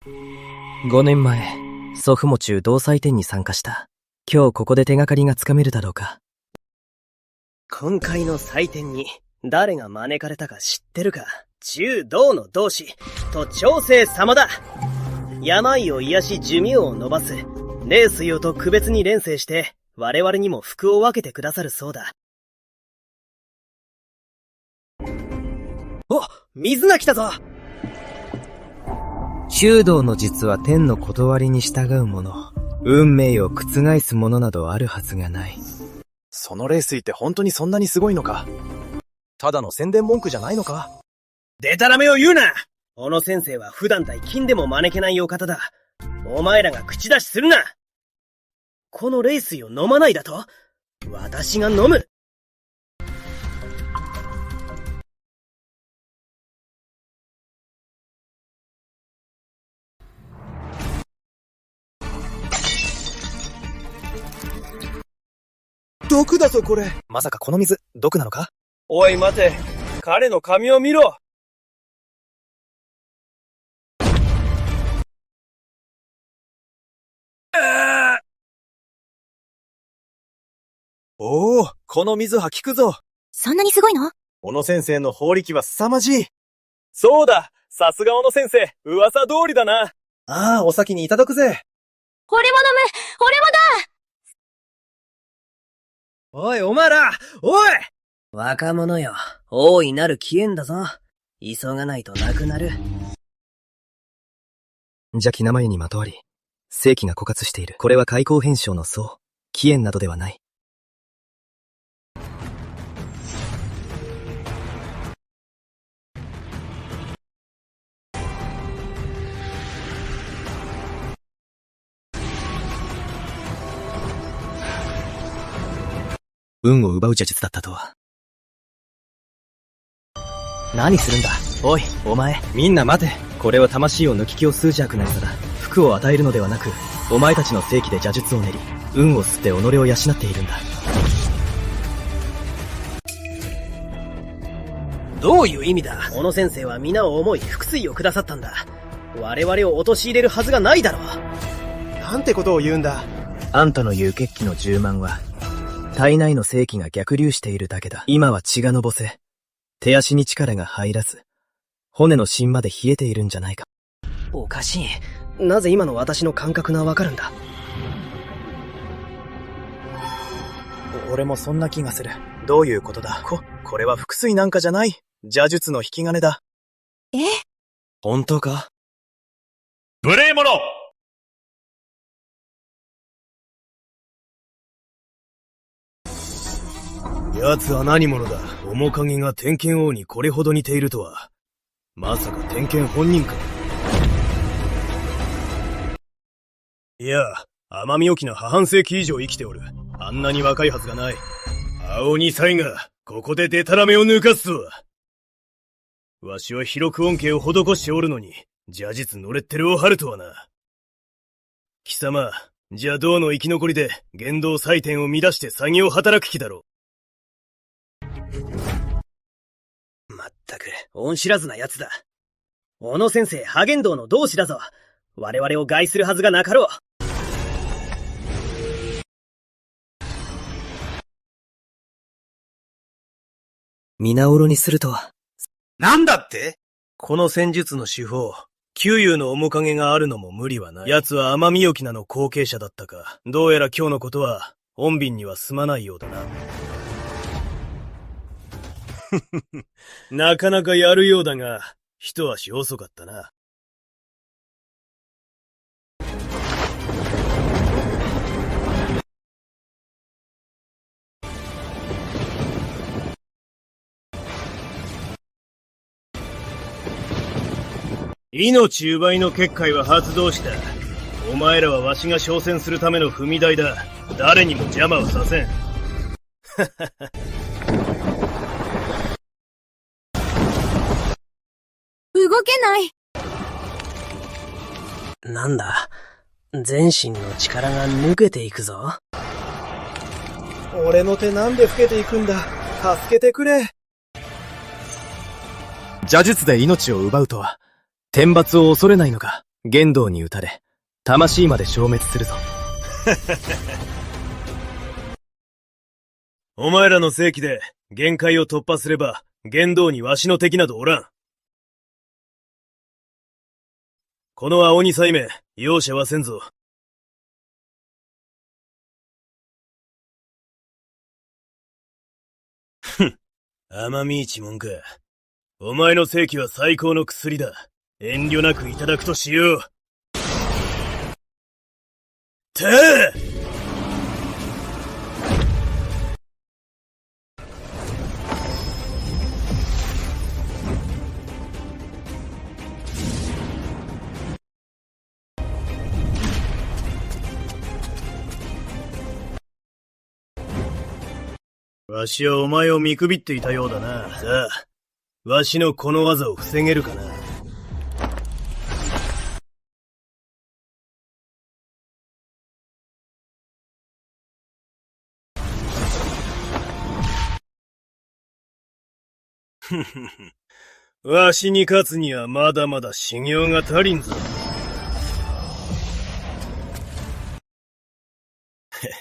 A: 5年前、祖父母中同祭典に参加した。今日ここで手がかりがつかめるだろうか。
B: 今回の祭典に誰が招かれたか知ってるか。中道の同志、と長生様だ。病を癒し寿命を伸ばす、霊水をと区別に錬成して、我々にも福を分けてくださるそうだ。お、水が来たぞ。
A: 中道の術は天の断りに従うもの。運命を覆すものなどあるはずがない。
E: その霊水って本当にそんなにすごいのか？ただの宣伝文句じゃないのか？
B: デタラメを言うな！小野先生は普段対金でも招けないお方だ。お前らが口出しするな！この霊水を飲まないだと？私が飲む！
E: 毒だぞこれ。まさかこの水、毒なのか？
B: おい待て。彼の髪を見ろ！
E: おお、この水は効くぞ。
C: そんなにすごいの？
E: 小野先生の法力は凄まじい。
B: そうだ！さすが小野先生、噂通りだな。
E: ああ、お先にいただくぜ。
G: 俺も飲む！俺もだ！
B: おい、お前ら！おい！若者よ、大いなる機縁だぞ。急がないとなくなる。
A: 邪気名前にまとわり、正気が枯渇している。これは開口変象の相、起源などではない。運を奪う邪術だったとは。何するんだ？おい、お前。みんな待て。これは魂を抜き気を吸う邪悪な餌だ。福を与えるのではなく、お前たちの正気で邪術を練り、運を吸って己を養っているんだ。
B: どういう意味だ？小野先生は皆を思い福水をくださったんだ。我々を陥れるはずがないだろう。
E: なんてことを言うんだ。
A: あんたの言う血気の10万は、体内の正気が逆流しているだけだ。今は血がのぼせ、手足に力が入らず、骨の芯まで冷えているんじゃないか。
B: おかしい。なぜ今の私の感覚がわかるんだ？
E: 俺もそんな気がする。どういうことだ？これは腹水なんかじゃない。邪術の引き金だ。
A: 本当か？
J: 無礼者！
E: 奴は何者だ？面影が天剣王にこれほど似ているとは。まさか天剣本人か？いや、奄美沖の破半世紀以上生きておる。あんなに若いはずがない。青二歳が、ここでデタラメを抜かすとは。わしは記録恩恵を施しておるのに、邪術乗れってるを張るとはな。貴様、じゃあ銅の生き残りで、言動採点を乱して詐欺を働く気だろう。
A: まったく、恩知らずな奴だ。小野先生、ハゲン道の同志だぞ。我々を害するはずがなかろう。皆おろにするとは。
B: なんだって？この戦術の手法、旧友の面影があるのも無理はない。奴は天御沖名の後継者だったか。どうやら今日のことは、穏便には済まないようだな。
E: なかなかやるようだが、一足遅かったな。命奪いの結界は発動した。お前らはわしが挑戦するための踏み台だ。誰にも邪魔はさせん。
G: 動けない。
A: なんだ、全身の力が抜けていくぞ。
E: 俺の手なんで老けていくんだ。助けてくれ。
B: 邪術で命を奪うとは、天罰を恐れないのか。言動に打たれ、魂まで消滅するぞ。
E: お前らの正気で限界を突破すれば、言動にわしの敵などおらん。この青二歳目、容赦はせんぞ。ふん、甘み一文か。お前の正気は最高の薬だ。遠慮なくいただくとしよう。てえ！わしはお前を見くびっていたようだな。さあ、わしのこの技を防げるかな。ふふふ。わしに勝つにはまだまだ修行が足りんぞ。へへ。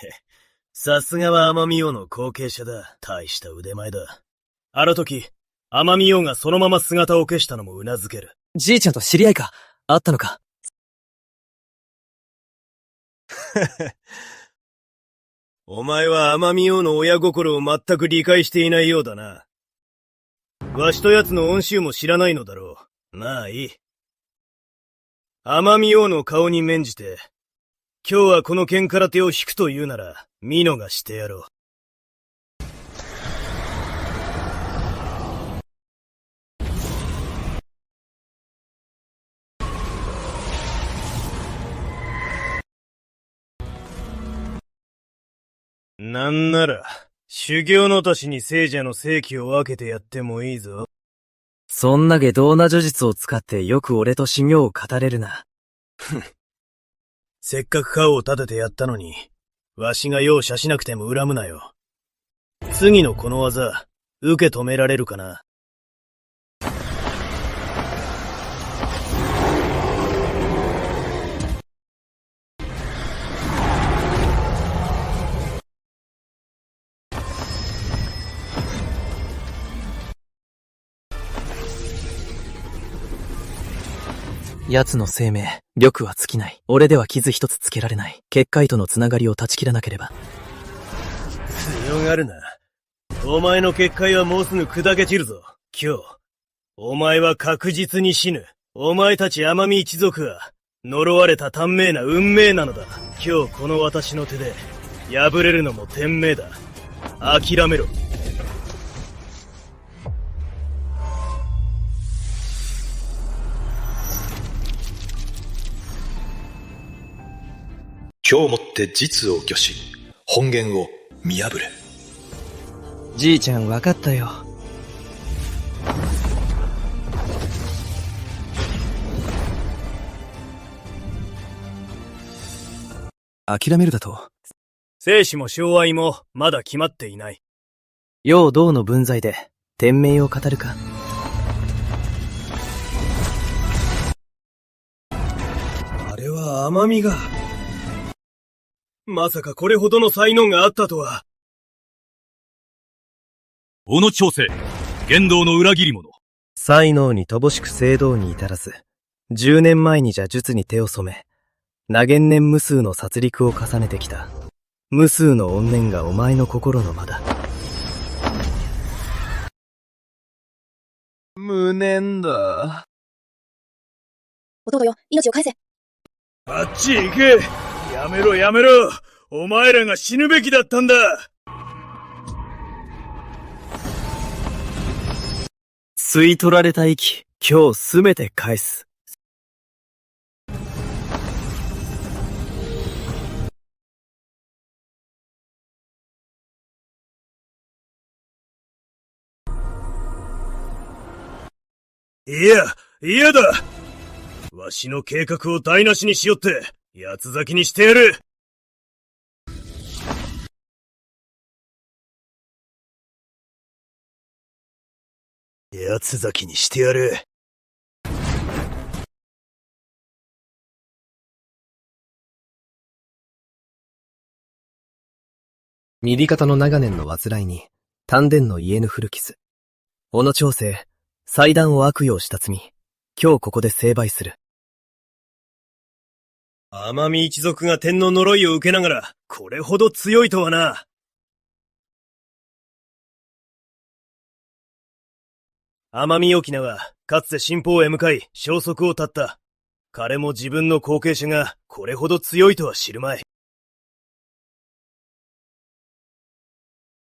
E: さすがは天御王の後継者だ。大した腕前だ。あの時、天御王がそのまま姿を消したのも頷ける。
A: じいちゃんと知り合いか？あったのか？
E: お前は天御王の親心を全く理解していないようだな。わしと奴の恩衆も知らないのだろう。まあいい。天御王の顔に免じて、今日はこの剣から手を引くというなら、見逃してやろう。なんなら、修行の足しに聖者の聖気を分けてやってもいいぞ。
A: そんな下道な呪術を使ってよく俺と修行を語れるな。
E: ふん。せっかく顔を立ててやったのに、わしが容赦しなくても恨むなよ。次のこの技、受け止められるかな。
A: 奴の生命、力は尽きない。俺では傷一つつけられない。結界とのつながりを断ち切らなければ。
E: 強がるな。お前の結界はもうすぐ砕け散るぞ。今日、お前は確実に死ぬ。お前たち天海一族は、呪われた短命な運命なのだ。今日この私の手で、敗れるのも天命だ。諦めろ。
K: 今日もって実を御し、本源を見破れ。
A: じいちゃん分かったよ。諦めるだと。
E: 生死も障愛もまだ決まっていない。
A: 陽道の分際で天命を語るか。
E: あれは甘みが。まさかこれほどの才能があったとは。
J: 小野長生、言動の裏切り者。
B: 才能に乏しく正道に至らず、10年前にじゃ術に手を染め、長年年無数の殺戮を重ねてきた。無数の怨念がお前の心の間だ。
A: 無念だ。
C: 弟よ、命を返せ。
E: あっち行け。やめろやめろ。お前らが死ぬべきだったんだ。
A: 吸い取られた息、今日すべて返す。
E: 嫌だ。わしの計画を台無しにしよって、八つ咲きにしてやる。八つ咲きにしてやる。
B: 右肩の長年の患いに、丹田の癒えぬ古傷。小野長生、祭壇を悪用した罪。今日ここで成敗する。
E: 天海一族が天の呪いを受けながら、これほど強いとはな。天海沖縄は、かつて新報へ向かい、消息を絶った。彼も自分の後継者が、これほど強いとは知るまい。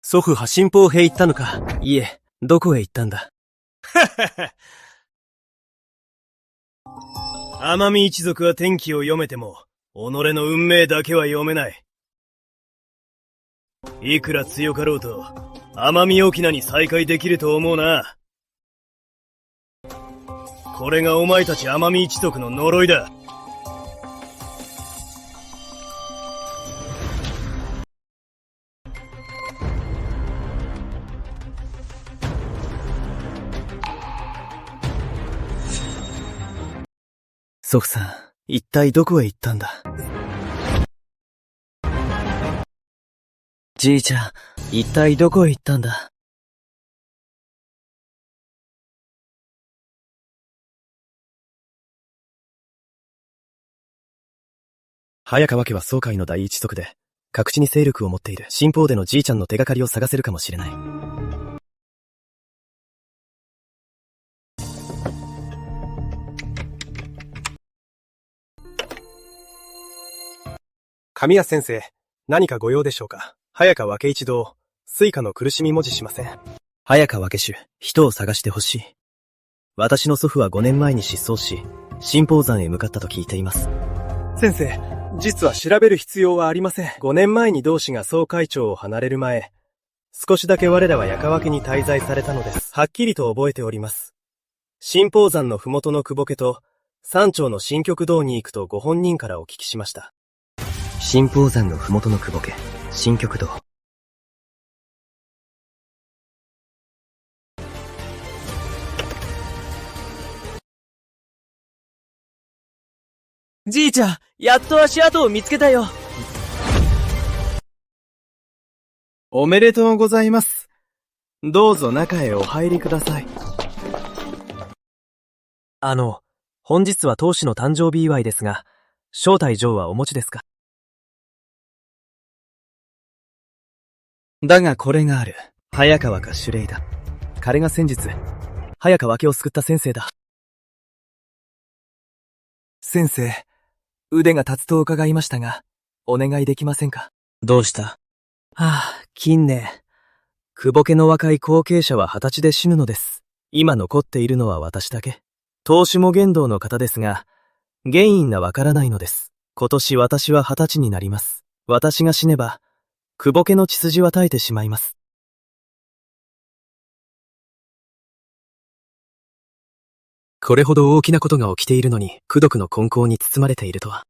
B: 祖父は新報へ行ったのか。いえ、どこへ行ったんだ。
E: ははは。天海一族は天気を読めても、己の運命だけは読めない。いくら強かろうと、天海沖縄に再会できると思うな。これがお前たち天海一族の呪いだ。
B: 祖父さん、一体どこへ行ったんだ。じいちゃん、一体どこへ行ったんだ。早川家は総会の第一族で、各地に勢力を持っている。新報でのじいちゃんの手がかりを探せるかもしれない。神谷先生、何かご用でしょうか。早川家一同、水家の苦しみ文字しません。早川家主、人を探してほしい。私の祖父は5年前に失踪し、新報山へ向かったと聞いています。先生、実は調べる必要はありません。5年前に同志が総会長を離れる前、少しだけ我らは矢川家に滞在されたのです。はっきりと覚えております。新報山のふもとの久保家と、山頂の新極道に行くとご本人からお聞きしました。新報山のふもとの久保家、新極道。じいちゃん、やっと足跡を見つけたよ。おめでとうございます。どうぞ中へお入りください。本日は当主の誕生日祝いですが、招待状はお持ちですか？だがこれがある。早川か守礼だ。彼が先日、早川家を救った先生だ。先生、腕が立つと伺いましたが、お願いできませんか？どうした？近年、久保家の若い後継者は20歳で死ぬのです。今残っているのは私だけ。当主も言動の方ですが、原因がわからないのです。今年私は20歳になります。私が死ねば、久保家の血筋は絶えてしまいます。これほど大きなことが起きているのに、功徳の根高に包まれているとは。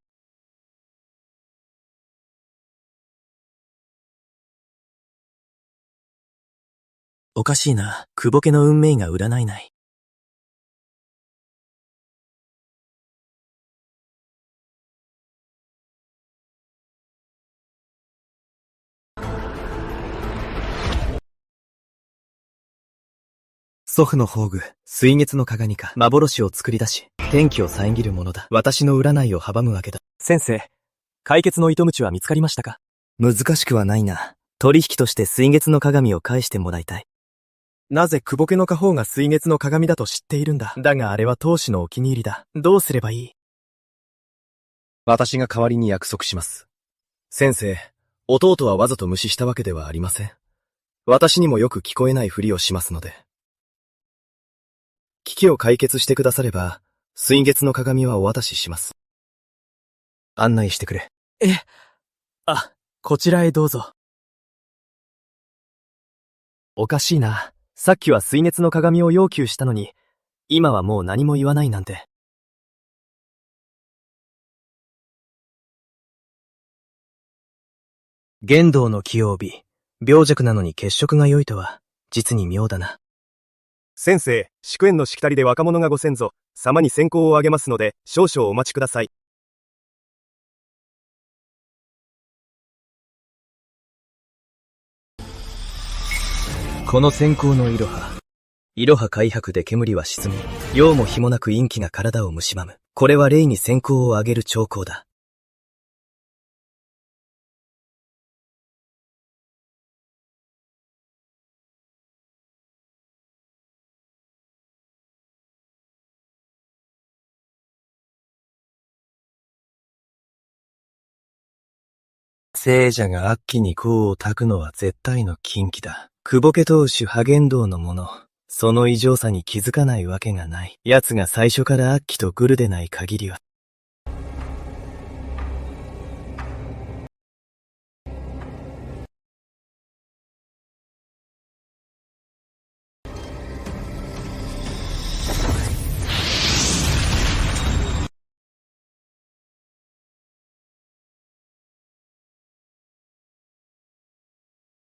A: おかしいな。久保家の運命が占えない。祖父の宝具、水月の鏡か。幻を作り出し、天気を遮るものだ。私の占いを阻むわけだ。先生、解決の糸口は見つかりましたか？難しくはないな。取引として水月の鏡を返してもらいたい。なぜ久保家の家宝が水月の鏡だと知っているんだ。だがあれは当主のお気に入りだ。どうすればいい？
B: 私が代わりに約束します。先生、弟はわざと無視したわけではありません。私にもよく聞こえないふりをしますので。危機を解決してくだされば、水月の鏡はお渡しします。案内してくれ。
A: あ、こちらへどうぞ。おかしいな。さっきは水月の鏡を要求したのに、今はもう何も言わないなんて。玄道の器用美、病弱なのに血色が良いとは、実に妙だな。
B: 先生、祝宴のしきたりで若者がご先祖様に先行をあげますので、少々お待ちください。
A: この閃光のいろは。いろは開白で煙は沈み、用も日もなく陰気が体を蝕む。これは霊に閃光を上げる兆候だ。聖者が悪鬼に功を焚くのは絶対の禁忌だ。久保家当主破玄道の者、その異常さに気づかないわけがない。奴が最初から悪鬼とグルでない限りは。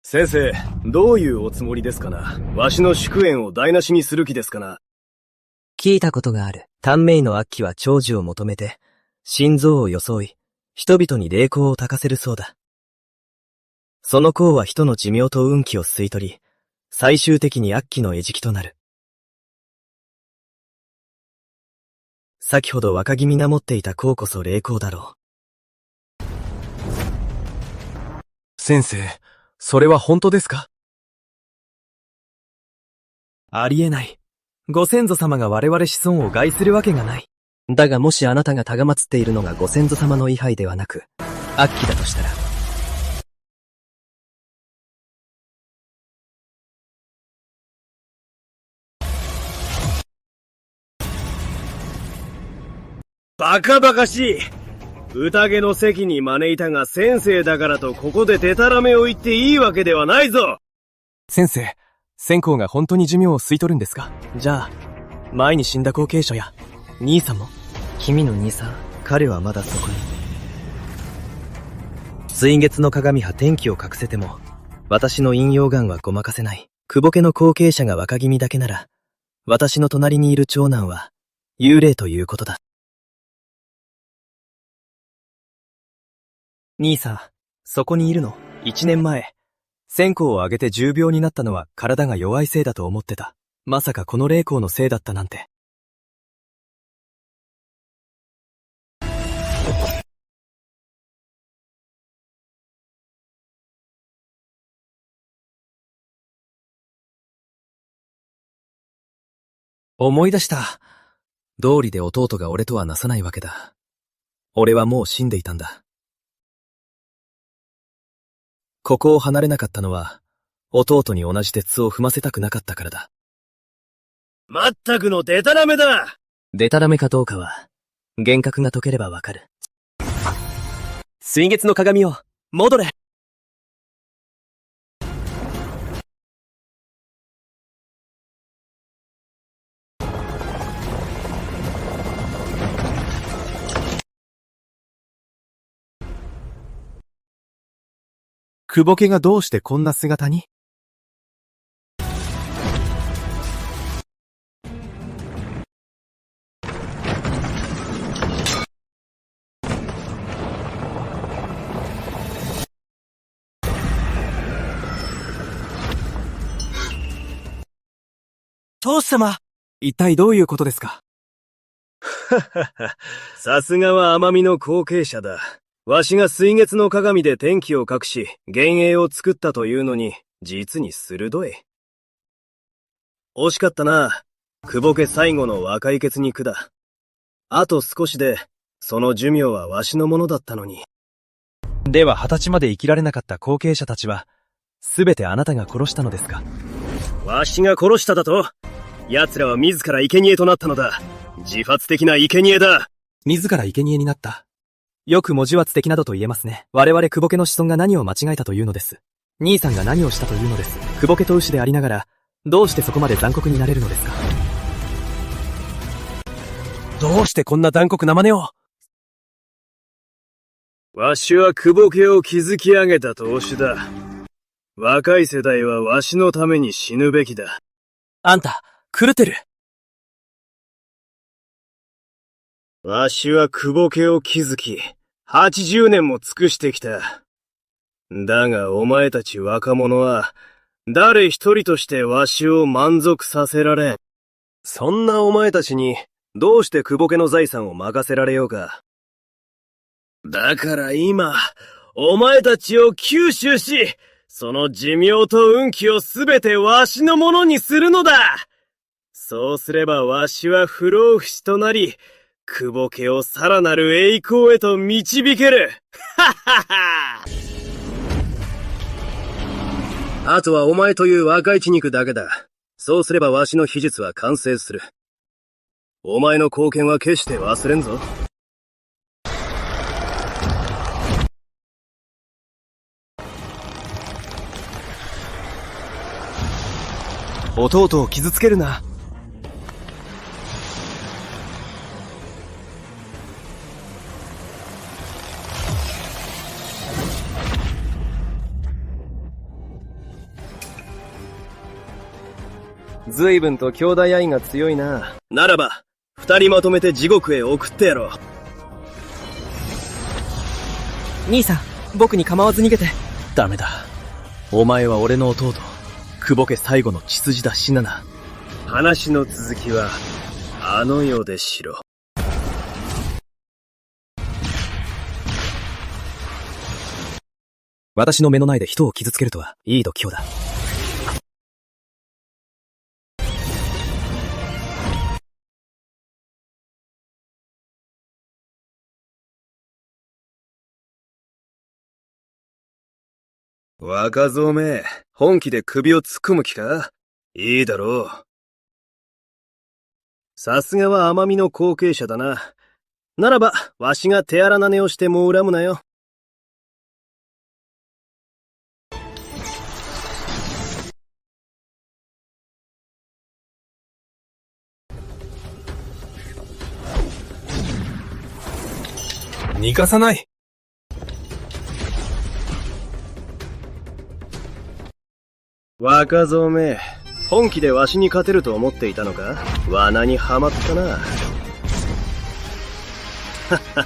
E: 先生、どういうおつもりですかな？わしの祝宴を台無しにする気ですかな？
A: 聞いたことがある。短命の悪鬼は長寿を求めて、心臓を装い、人々に霊光を焚かせるそうだ。その功は人の寿命と運気を吸い取り、最終的に悪鬼の餌食となる。先ほど若君が持っていた功こそ霊光だろう。
B: 先生、それは本当ですか？
A: ありえない。ご先祖様が我々子孫を害するわけがない。だがもしあなたが崇まつっているのがご先祖様の位牌ではなく、悪鬼だとしたら。
E: バカバカしい。宴の席に招いたが先生だからとここでデタラメを言っていいわけではないぞ。
A: 先生、線香が本当に寿命を吸い取るんですか？じゃあ、前に死んだ後継者や、兄さんも？君の兄さん、彼はまだそこに。水月の鏡は天気を隠せても、私の陰陽眼はごまかせない。久保家の後継者が若君だけなら、私の隣にいる長男は、幽霊ということだ。兄さん、そこにいるの？1年前、線香をあげて重病になったのは体が弱いせいだと思ってた。まさかこの霊光のせいだったなんて。思い出した。道理で弟が俺とはなさないわけだ。俺はもう死んでいたんだ。ここを離れなかったのは、弟に同じ鉄を踏ませたくなかったからだ。
E: まったくのデタラメだ！
A: デタラメかどうかは、幻覚が解ければわかる。水月の鏡よ、戻れ！
B: 久保家がどうしてこんな姿に？
A: 当主様、一体どういうことですか？
E: さすがは甘みの後継者だ。わしが水月の鏡で天気を隠し、幻影を作ったというのに、実に鋭い。惜しかったな。久保家最後の若い血肉だ。あと少しで、その寿命はわしのものだったのに。
A: では20歳まで生きられなかった後継者たちは、すべてあなたが殺したのですか？
E: わしが殺しただと？奴らは自ら生贄となったのだ。自発的な生贄だ。
A: 自ら生贄になった。よく文字は的などと言えますね。我々久保家の子孫が何を間違えたというのです。兄さんが何をしたというのです。久保家と牛でありながら、どうしてそこまで残酷になれるのですか？どうしてこんな残酷な真似を？
E: わしは久保家を築き上げた当主だ。若い世代はわしのために死ぬべきだ。
A: あんた、狂ってる。
E: わしは久保家を築き、80年も尽くしてきた。だがお前たち若者は、誰一人としてわしを満足させられん。そんなお前たちに、どうして久保家の財産を任せられようか。だから今、お前たちを吸収し、その寿命と運気をすべてわしのものにするのだ。そうすればわしは不老不死となり、久保家をさらなる栄光へと導ける。はっはっは。あとはお前という若い血肉だけだ。そうすればわしの秘術は完成する。お前の貢献は決して忘れんぞ。
A: 弟を傷つけるな。
E: 随分と兄弟愛が強いな。ならば、二人まとめて地獄へ送ってやろう。
A: 兄さん、僕に構わず逃げて。ダメだ。お前は俺の弟。久保家最後の血筋だ、シナナ。
E: 話の続きは、あの世でしろ。
A: 私の目の前で人を傷つけるとは、いい度胸だ。
E: 若造め、本気で首を突っ込む気か？いいだろう。さすがは甘みの後継者だな。ならば、わしが手荒な寝をしても恨むなよ。
A: 逃がさない。
E: 若造め、本気でわしに勝てると思っていたのか？罠にはまったな。はっはっ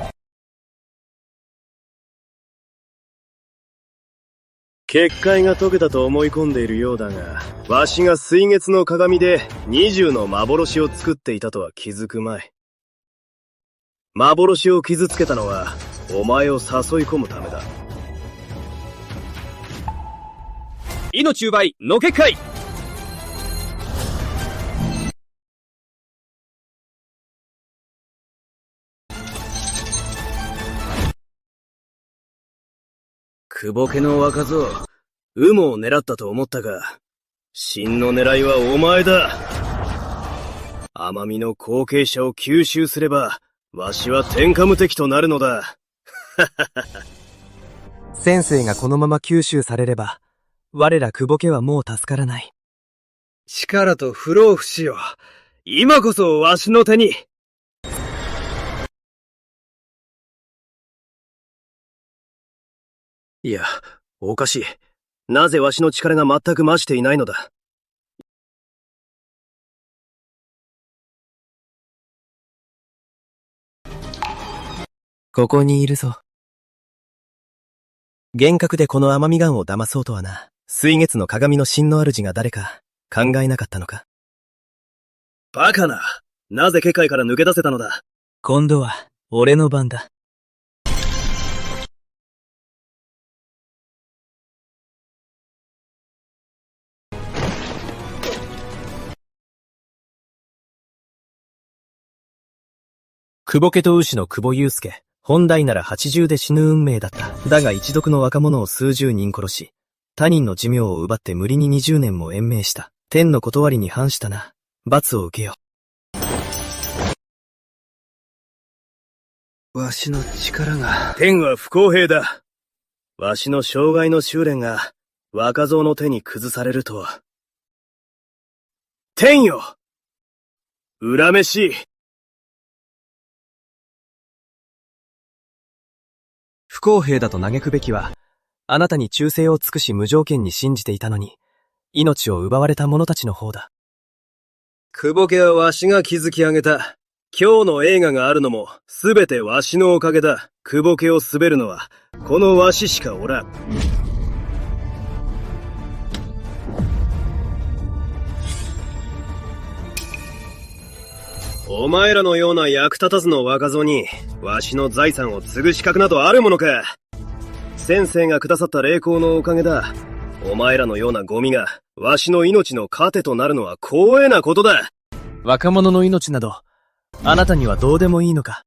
E: は。結界が解けたと思い込んでいるようだが、わしが水月の鏡で20の幻を作っていたとは気づくまい。幻を傷つけたのは、お前を誘い込むためだ。命奪いの結界。久保家の若造、有無を狙ったと思ったが、真の狙いはお前だ。甘みの後継者を吸収すれば、わしは天下無敵となるのだ。
A: 先生がこのまま吸収されれば、我ら久保家はもう助からない。
E: 力と不老不死よ。今こそわしの手に。いや、おかしい。なぜわしの力が全く増していないのだ。
A: ここにいるぞ。幻覚でこの甘みガンを騙そうとはな。
B: 水月の鏡の真の主が誰か考えなかったのか？
E: バカな。なぜ結界から抜け出せたのだ？
A: 今度は、俺の番だ。久保家と牛の久保祐介。本来なら80で死ぬ運命だった。だが一族の若者を数十人殺し、他人の寿命を奪って無理に20年も延命した。天の断りに反したな。罰を受けよ。
E: わしの力が。天は不公平だ。わしの障害の修練が若造の手に崩されるとは。天よ！恨めしい。
A: 不公平だと嘆くべきは、あなたに忠誠を尽くし無条件に信じていたのに、命を奪われた者たちの方だ。
E: 久保家はわしが築き上げた。今日の映画があるのも、すべてわしのおかげだ。久保家を滑るのは、このわししかおらん。お前らのような役立たずの若造に、わしの財産を継ぐ資格などあるものか。先生がくださった霊光のおかげだ。お前らのようなゴミが、わしの命の糧となるのは光栄なことだ。
A: 若者の命など、あなたにはどうでもいいのか。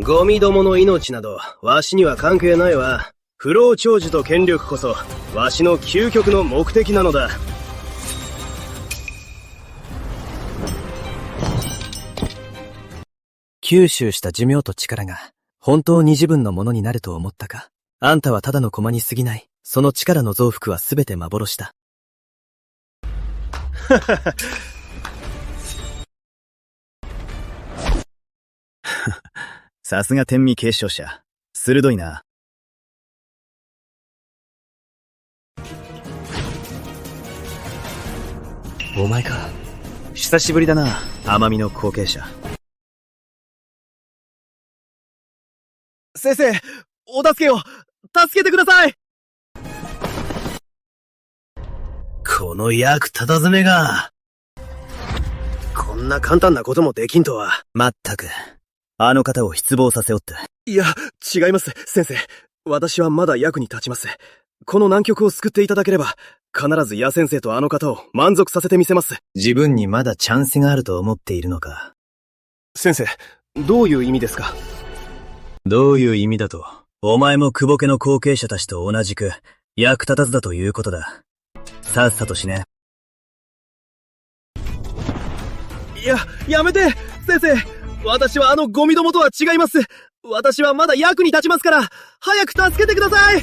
E: ゴミどもの命など、わしには関係ないわ。不老長寿と権力こそ、わしの究極の目的なのだ。
A: 吸収した寿命と力が、本当に自分のものになると思ったか。あんたはただの駒に過ぎない。その力の増幅はすべて幻だ。
E: ははは。
B: さすが天味継承者。鋭いな。お前か。久しぶりだな、甘みの後継者。
E: 先生、お助けを、助けてください！この役立たずめが。こんな簡単なこともできんとは。
B: まったく、あの方を失望させおって。
E: いや、違います、先生。私はまだ役に立ちます。この難局を救っていただければ、必ず矢先生とあの方を満足させてみせます。
B: 自分にまだチャンスがあると思っているのか。
E: 先生、どういう意味ですか？
B: どういう意味だと、お前も久保家の後継者たちと同じく、役立たずだということだ。さっさと死ね。
E: いや、やめて！先生！私はあのゴミどもとは違います！私はまだ役に立ちますから、早く助けてください！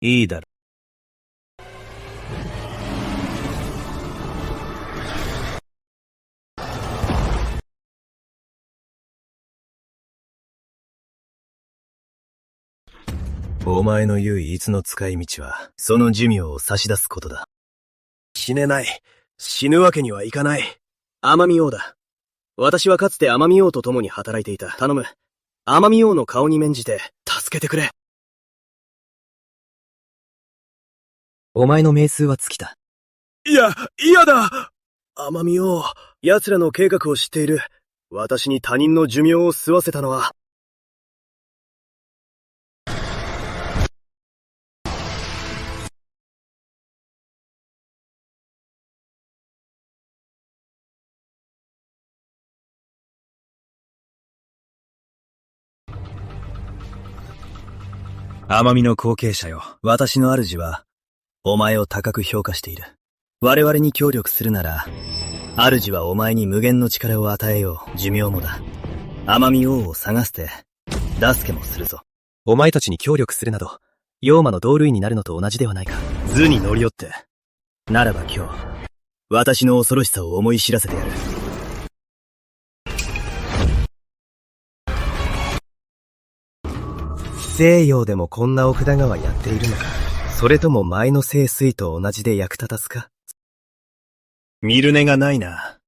B: いいだろ。お前の唯一の使い道は、その寿命を差し出すことだ。
E: 死ねない。死ぬわけにはいかない。奄美王だ。私はかつて奄美王と共に働いていた。頼む。奄美王の顔に免じて、助けてくれ。
A: お前の命数は尽きた。
E: いや、嫌だ！奄美王、奴らの計画を知っている。私に他人の寿命を吸わせたのは、
B: 奄美の後継者よ。私の主は、お前を高く評価している。我々に協力するなら、主はお前に無限の力を与えよう。寿命もだ。奄美王を探して、助けもするぞ。
A: お前たちに協力するなど、妖魔の同類になるのと同じではないか。
B: 図に乗り寄って。ならば今日、私の恐ろしさを思い知らせてやる。
A: 西洋でもこんな奥田川やっているのか。それとも前の聖水と同じで役立たすか。
B: 見る目がないな。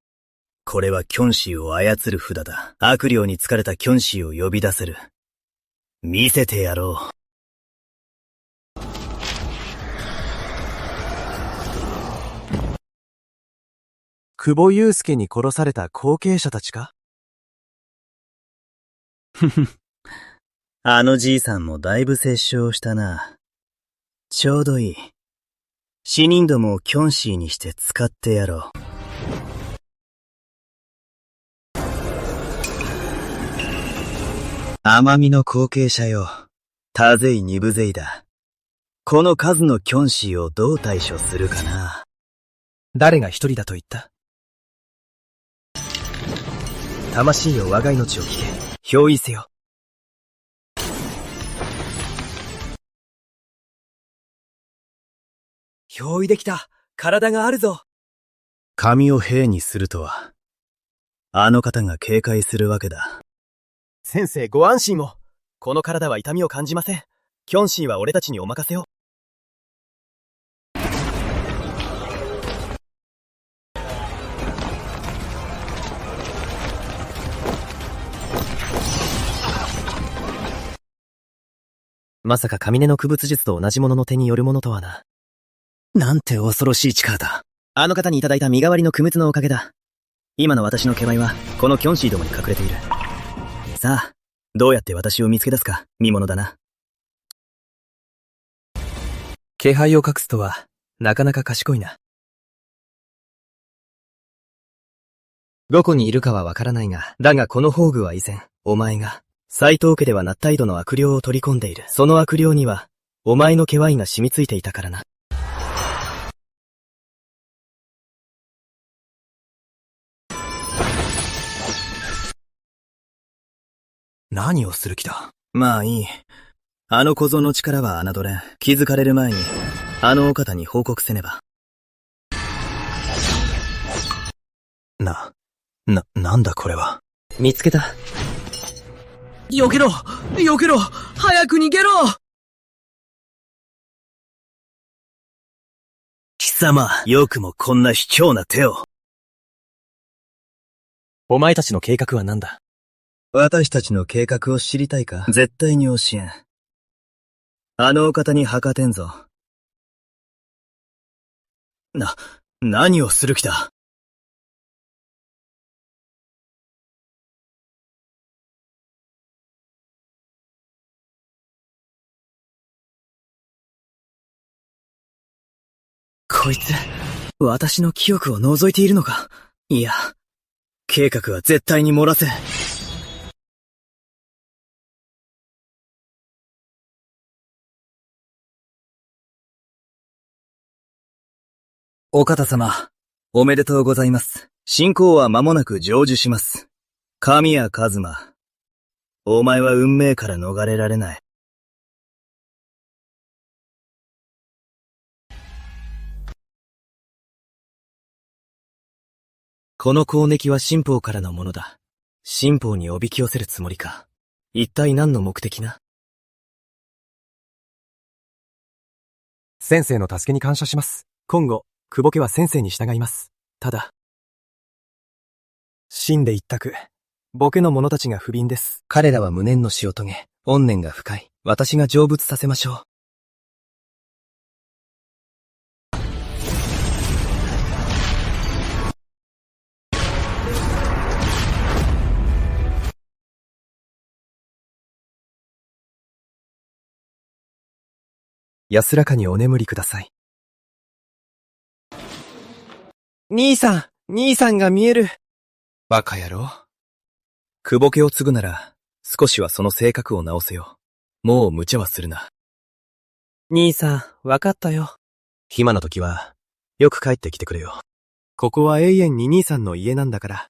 B: これはキョンシーを操る札だ。悪霊に疲れたキョンシーを呼び出せる。見せてやろう。
L: 久保祐介に殺された後継者たちか？
A: ふふ。あのじいさんもだいぶ殺傷したな。ちょうどいい。死人どもをキョンシーにして使ってやろう。甘みの後継者よ。多勢二部勢だ。この数のキョンシーをどう対処するかな。
H: 誰が一人だと言った？魂よ我が命を聞け。憑依せよ。憑依できた。体があるぞ。
A: 神を兵にするとは、あの方が警戒するわけだ。
H: 先生ご安心を。この体は痛みを感じません。キョンシーは俺たちにお任せを。まさか雷の区別術と同じものの手によるものとはな。なんて恐ろしい力だ。あの方にいただいた身代わりの区別のおかげだ。今の私の気配は、このキョンシーどもに隠れている。さあ、どうやって私を見つけ出すか、見ものだな。気配を隠すとは、なかなか賢いな。どこにいるかはわからないが、だがこの宝具は以前、お前が、斎藤家ではナッタイドの悪霊を取り込んでいる。その悪霊には、お前の気配が染みついていたからな。何をする気だ？まあいい。あの小僧の力は侮れん。気づかれる前に、あのお方に報告せねば。なんだこれは。見つけた。
M: 避けろ！避けろ！早く逃げろ！
A: 貴様、よくもこんな卑怯な手を。
H: お前たちの計画は何だ？
A: 私たちの計画を知りたいか？絶対に教えん。あのお方にはかてんぞ。何をする気だ？こいつ、私の記憶を覗いているのか？いや、計画は絶対に漏らせん。お方様、おめでとうございます。進行は間もなく成就します。神谷一馬、お前は運命から逃れられない。この攻撃は神宝からのものだ。神宝におびき寄せるつもりか。一体何の目的な？
L: 先生の助けに感謝します。今後、久保家は先生に従います。ただ、
H: 死んで一択。ボケの者たちが不憫です。彼らは無念の死を遂げ、怨念が深い。私が成仏させましょう。安らかにお眠りください。兄さんが見える。バカ野郎。久保家を継ぐなら、少しはその性格を直せよ。もう無茶はするな。兄さん、わかったよ。暇な時は、よく帰ってきてくれよ。ここは永遠に兄さんの家なんだから。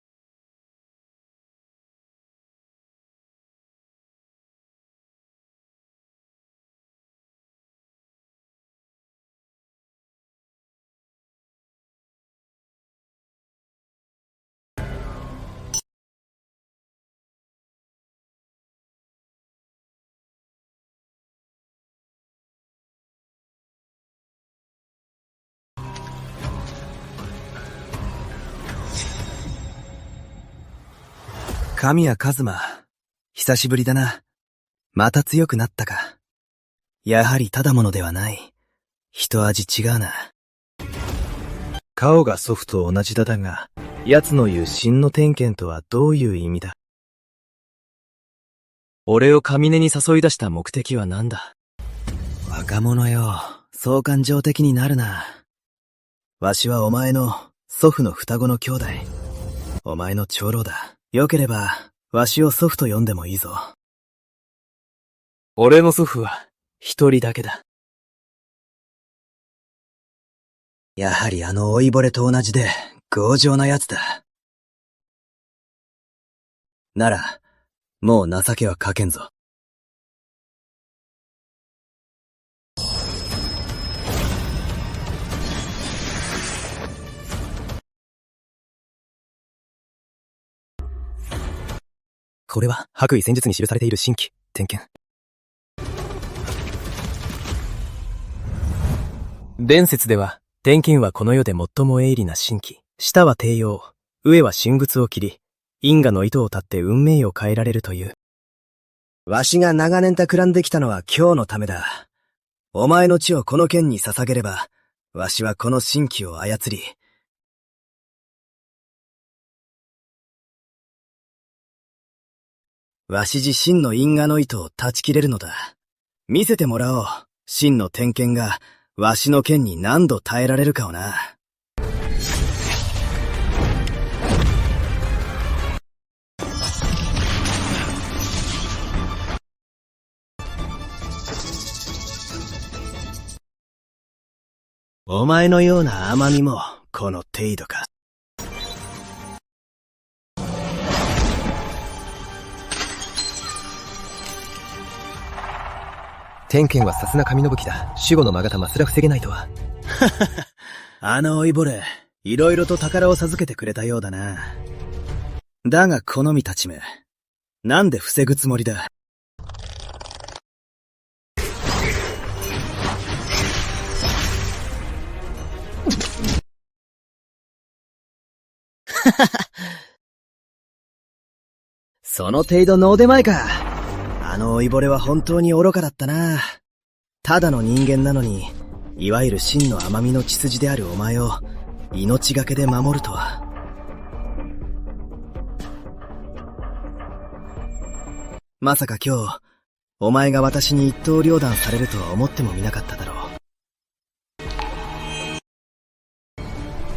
H: 神谷一馬、久しぶりだな。また強くなったか。やはりただものではない。一味違うな。
A: 顔が祖父と同じだが、奴の言う真の天剣とはどういう意味だ？俺を上根に誘い出した目的は何だ？若者よ、そう感情的になるな。わしはお前の祖父の双子の兄弟。お前の長老だ。よければ、わしを祖父と呼んでもいいぞ。俺の祖父は、一人だけだ。やはりあの老いぼれと同じで、強情な奴だ。なら、もう情けはかけんぞ。
L: これは、白衣戦術に記されている神器、天剣。伝説では、天剣はこの世で最も鋭利な神器。下は帝王、上は神仏を切り、因果の糸を断って運命を変えられるという。
A: わしが長年企んできたのは今日のためだ。お前の血をこの剣に捧げれば、わしはこの神器を操り、わし自身の因果の糸を断ち切れるのだ。見せてもらおう。真の天剣が、わしの剣に何度耐えられるかをな。お前のような甘みも、この程度か。
L: 天剣はさすが神の武器だ。守護の勾玉すら防げないとは。
A: あの老いぼれ、いろいろと宝を授けてくれたようだな。だがこの身たちめ、なんで防ぐつもりだ。その程度の腕前か。あの老いぼれは本当に愚かだったな。ただの人間なのに、いわゆる真の甘みの血筋であるお前を、命がけで守るとは。まさか今日、お前が私に一刀両断されるとは思ってもみなかっただろ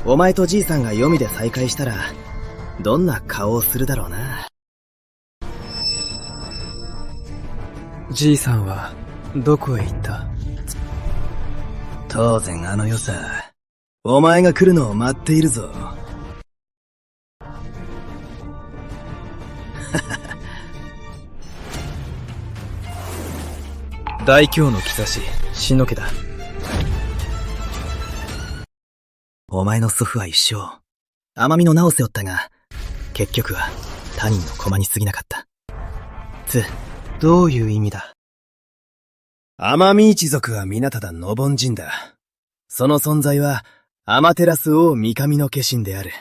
A: う。お前とじいさんが黄泉で再会したら、どんな顔をするだろうな。
L: じいさんは、どこへ行った？
A: 当然あの世さ。お前が来るのを待っているぞ。
L: 大凶の兆し、死の気だ。
A: お前の祖父は一生、甘みの名を背負ったが、結局は他人の駒に過ぎなかった。
L: どういう意味だ？
A: 甘み一族は皆ただのぼん人だ。その存在は、アマテラス王三上の化身である。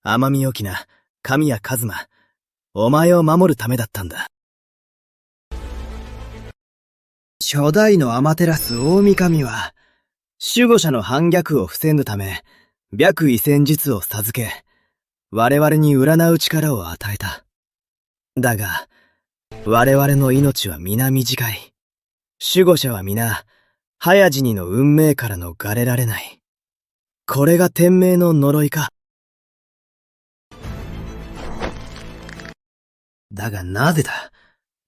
A: 甘み置きな、神谷一馬、お前を守るためだったんだ。初代のアマテラス大神は、守護者の反逆を防ぐため、白衣戦術を授け、我々に占う力を与えた。だが、我々の命は皆短い。守護者は皆、早死にの運命から逃れられない。これが天命の呪いか。だがなぜだ？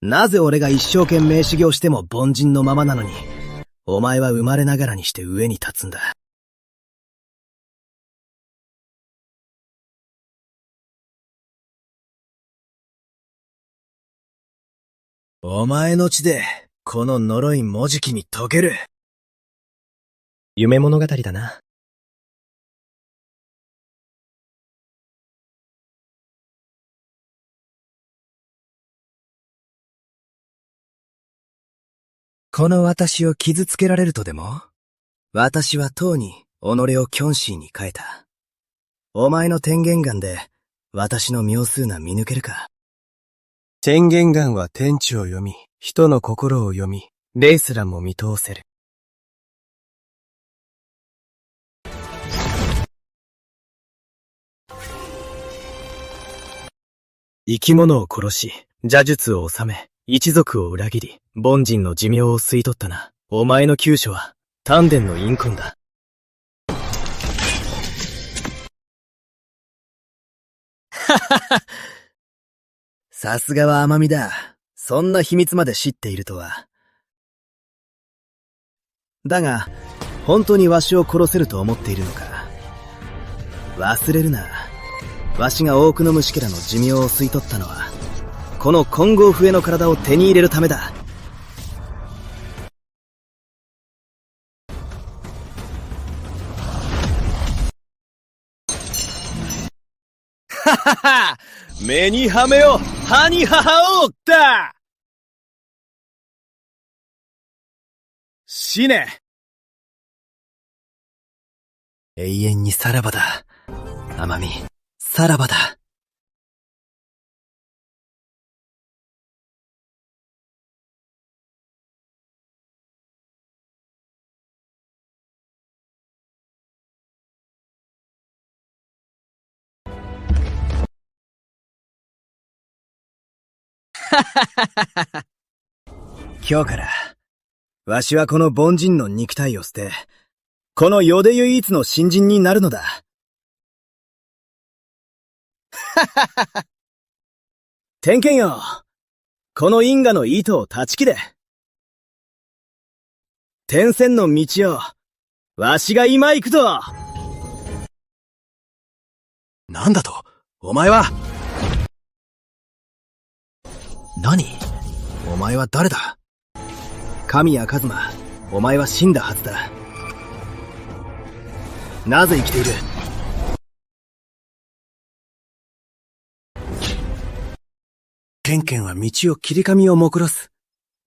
A: なぜ俺が一生懸命修行しても凡人のままなのに、お前は生まれながらにして上に立つんだ。お前の血で、この呪いもじきに解ける。
L: 夢物語だな。
A: この私を傷つけられるとでも？私はとうに己をキョンシーに変えた。お前の天元眼で私の妙数な見抜けるか？
L: 天元眼は天地を読み、人の心を読み、霊すらも見通せる。生き物を殺し、邪術を治め、一族を裏切り、凡人の寿命を吸い取ったな。お前の急所は、丹田の陰魂だ。
A: ははは。さすがは甘みだ。そんな秘密まで知っているとは。だが、本当にわしを殺せると思っているのか。忘れるな。わしが多くの虫けらの寿命を吸い取ったのは、この金剛笛の体を手に入れるためだ。
H: ははは！目にはめよ歯に母をだ！死ね！
A: 永遠にさらばだ。甘み、さらばだ。今日から、わしはこの凡人の肉体を捨て、この世で唯一の新人になるのだ。天剣よ、この因果の糸を断ち切れ。天線の道を、わしが今行くぞ。
L: なんだと、お前は。
A: 何？お前は誰だ？神谷一馬、お前は死んだはずだ。なぜ生きている？ケンケンは道を切り髪をもくろす。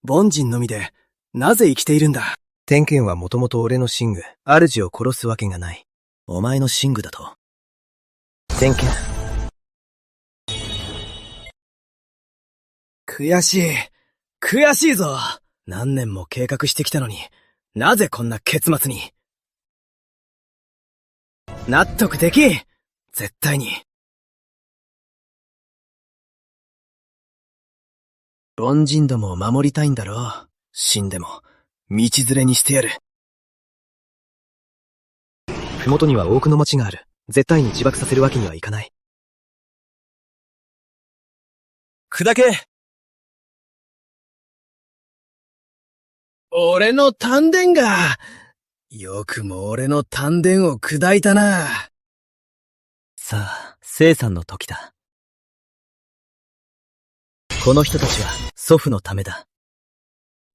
A: 凡人のみで、なぜ生きているんだ？
L: 天剣はもともと俺の寝具、主を殺すわけがない。
A: お前の寝具だと？
L: 天剣。
A: 悔しい。悔しいぞ。何年も計画してきたのに、なぜこんな結末に。納得できん。絶対に。凡人どもを守りたいんだろう。死んでも、道連れにしてやる。
L: ふもとには多くの町がある。絶対に自爆させるわけにはいかない。
A: 砕け！俺の丹田が、よくも俺の丹田を砕いたな。
L: さあ、生産の時だ。この人たちは祖父のためだ。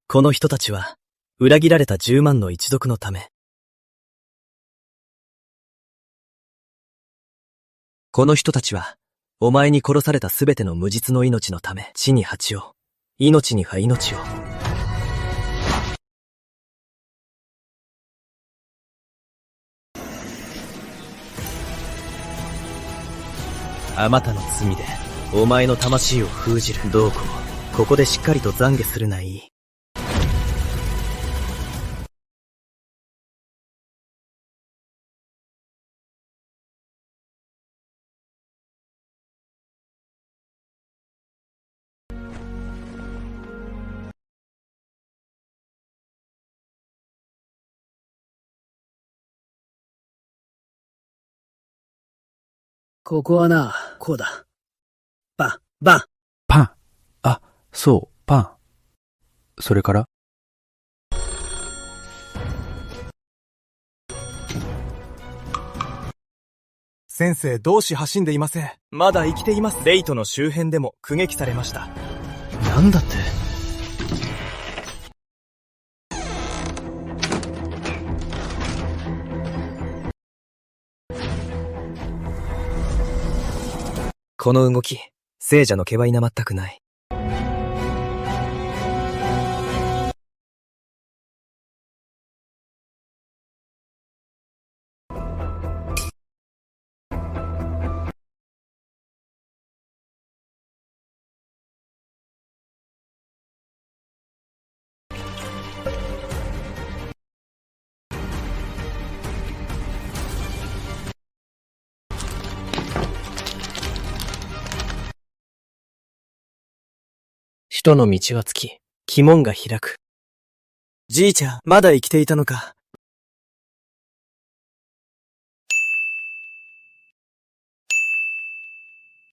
L: この人たちは裏切られた10万の一族のため。この人たちはお前に殺されたすべての無実の命のため。地に蜂を、命に葉命を。あまたの罪で、お前の魂を封じる。どうこう、ここでしっかりと懺悔するないい。
A: ここはな、こうだ。バン。
N: パン。あ、そう、パン。それから
H: 先生、同志走んでいません。まだ生きています。レイトの周辺でも苦撃されました。
A: なんだって？
L: この動き、聖者の気は否全くない。人の道は尽き、鬼門が開く。
A: じいちゃん、まだ生きていたのか。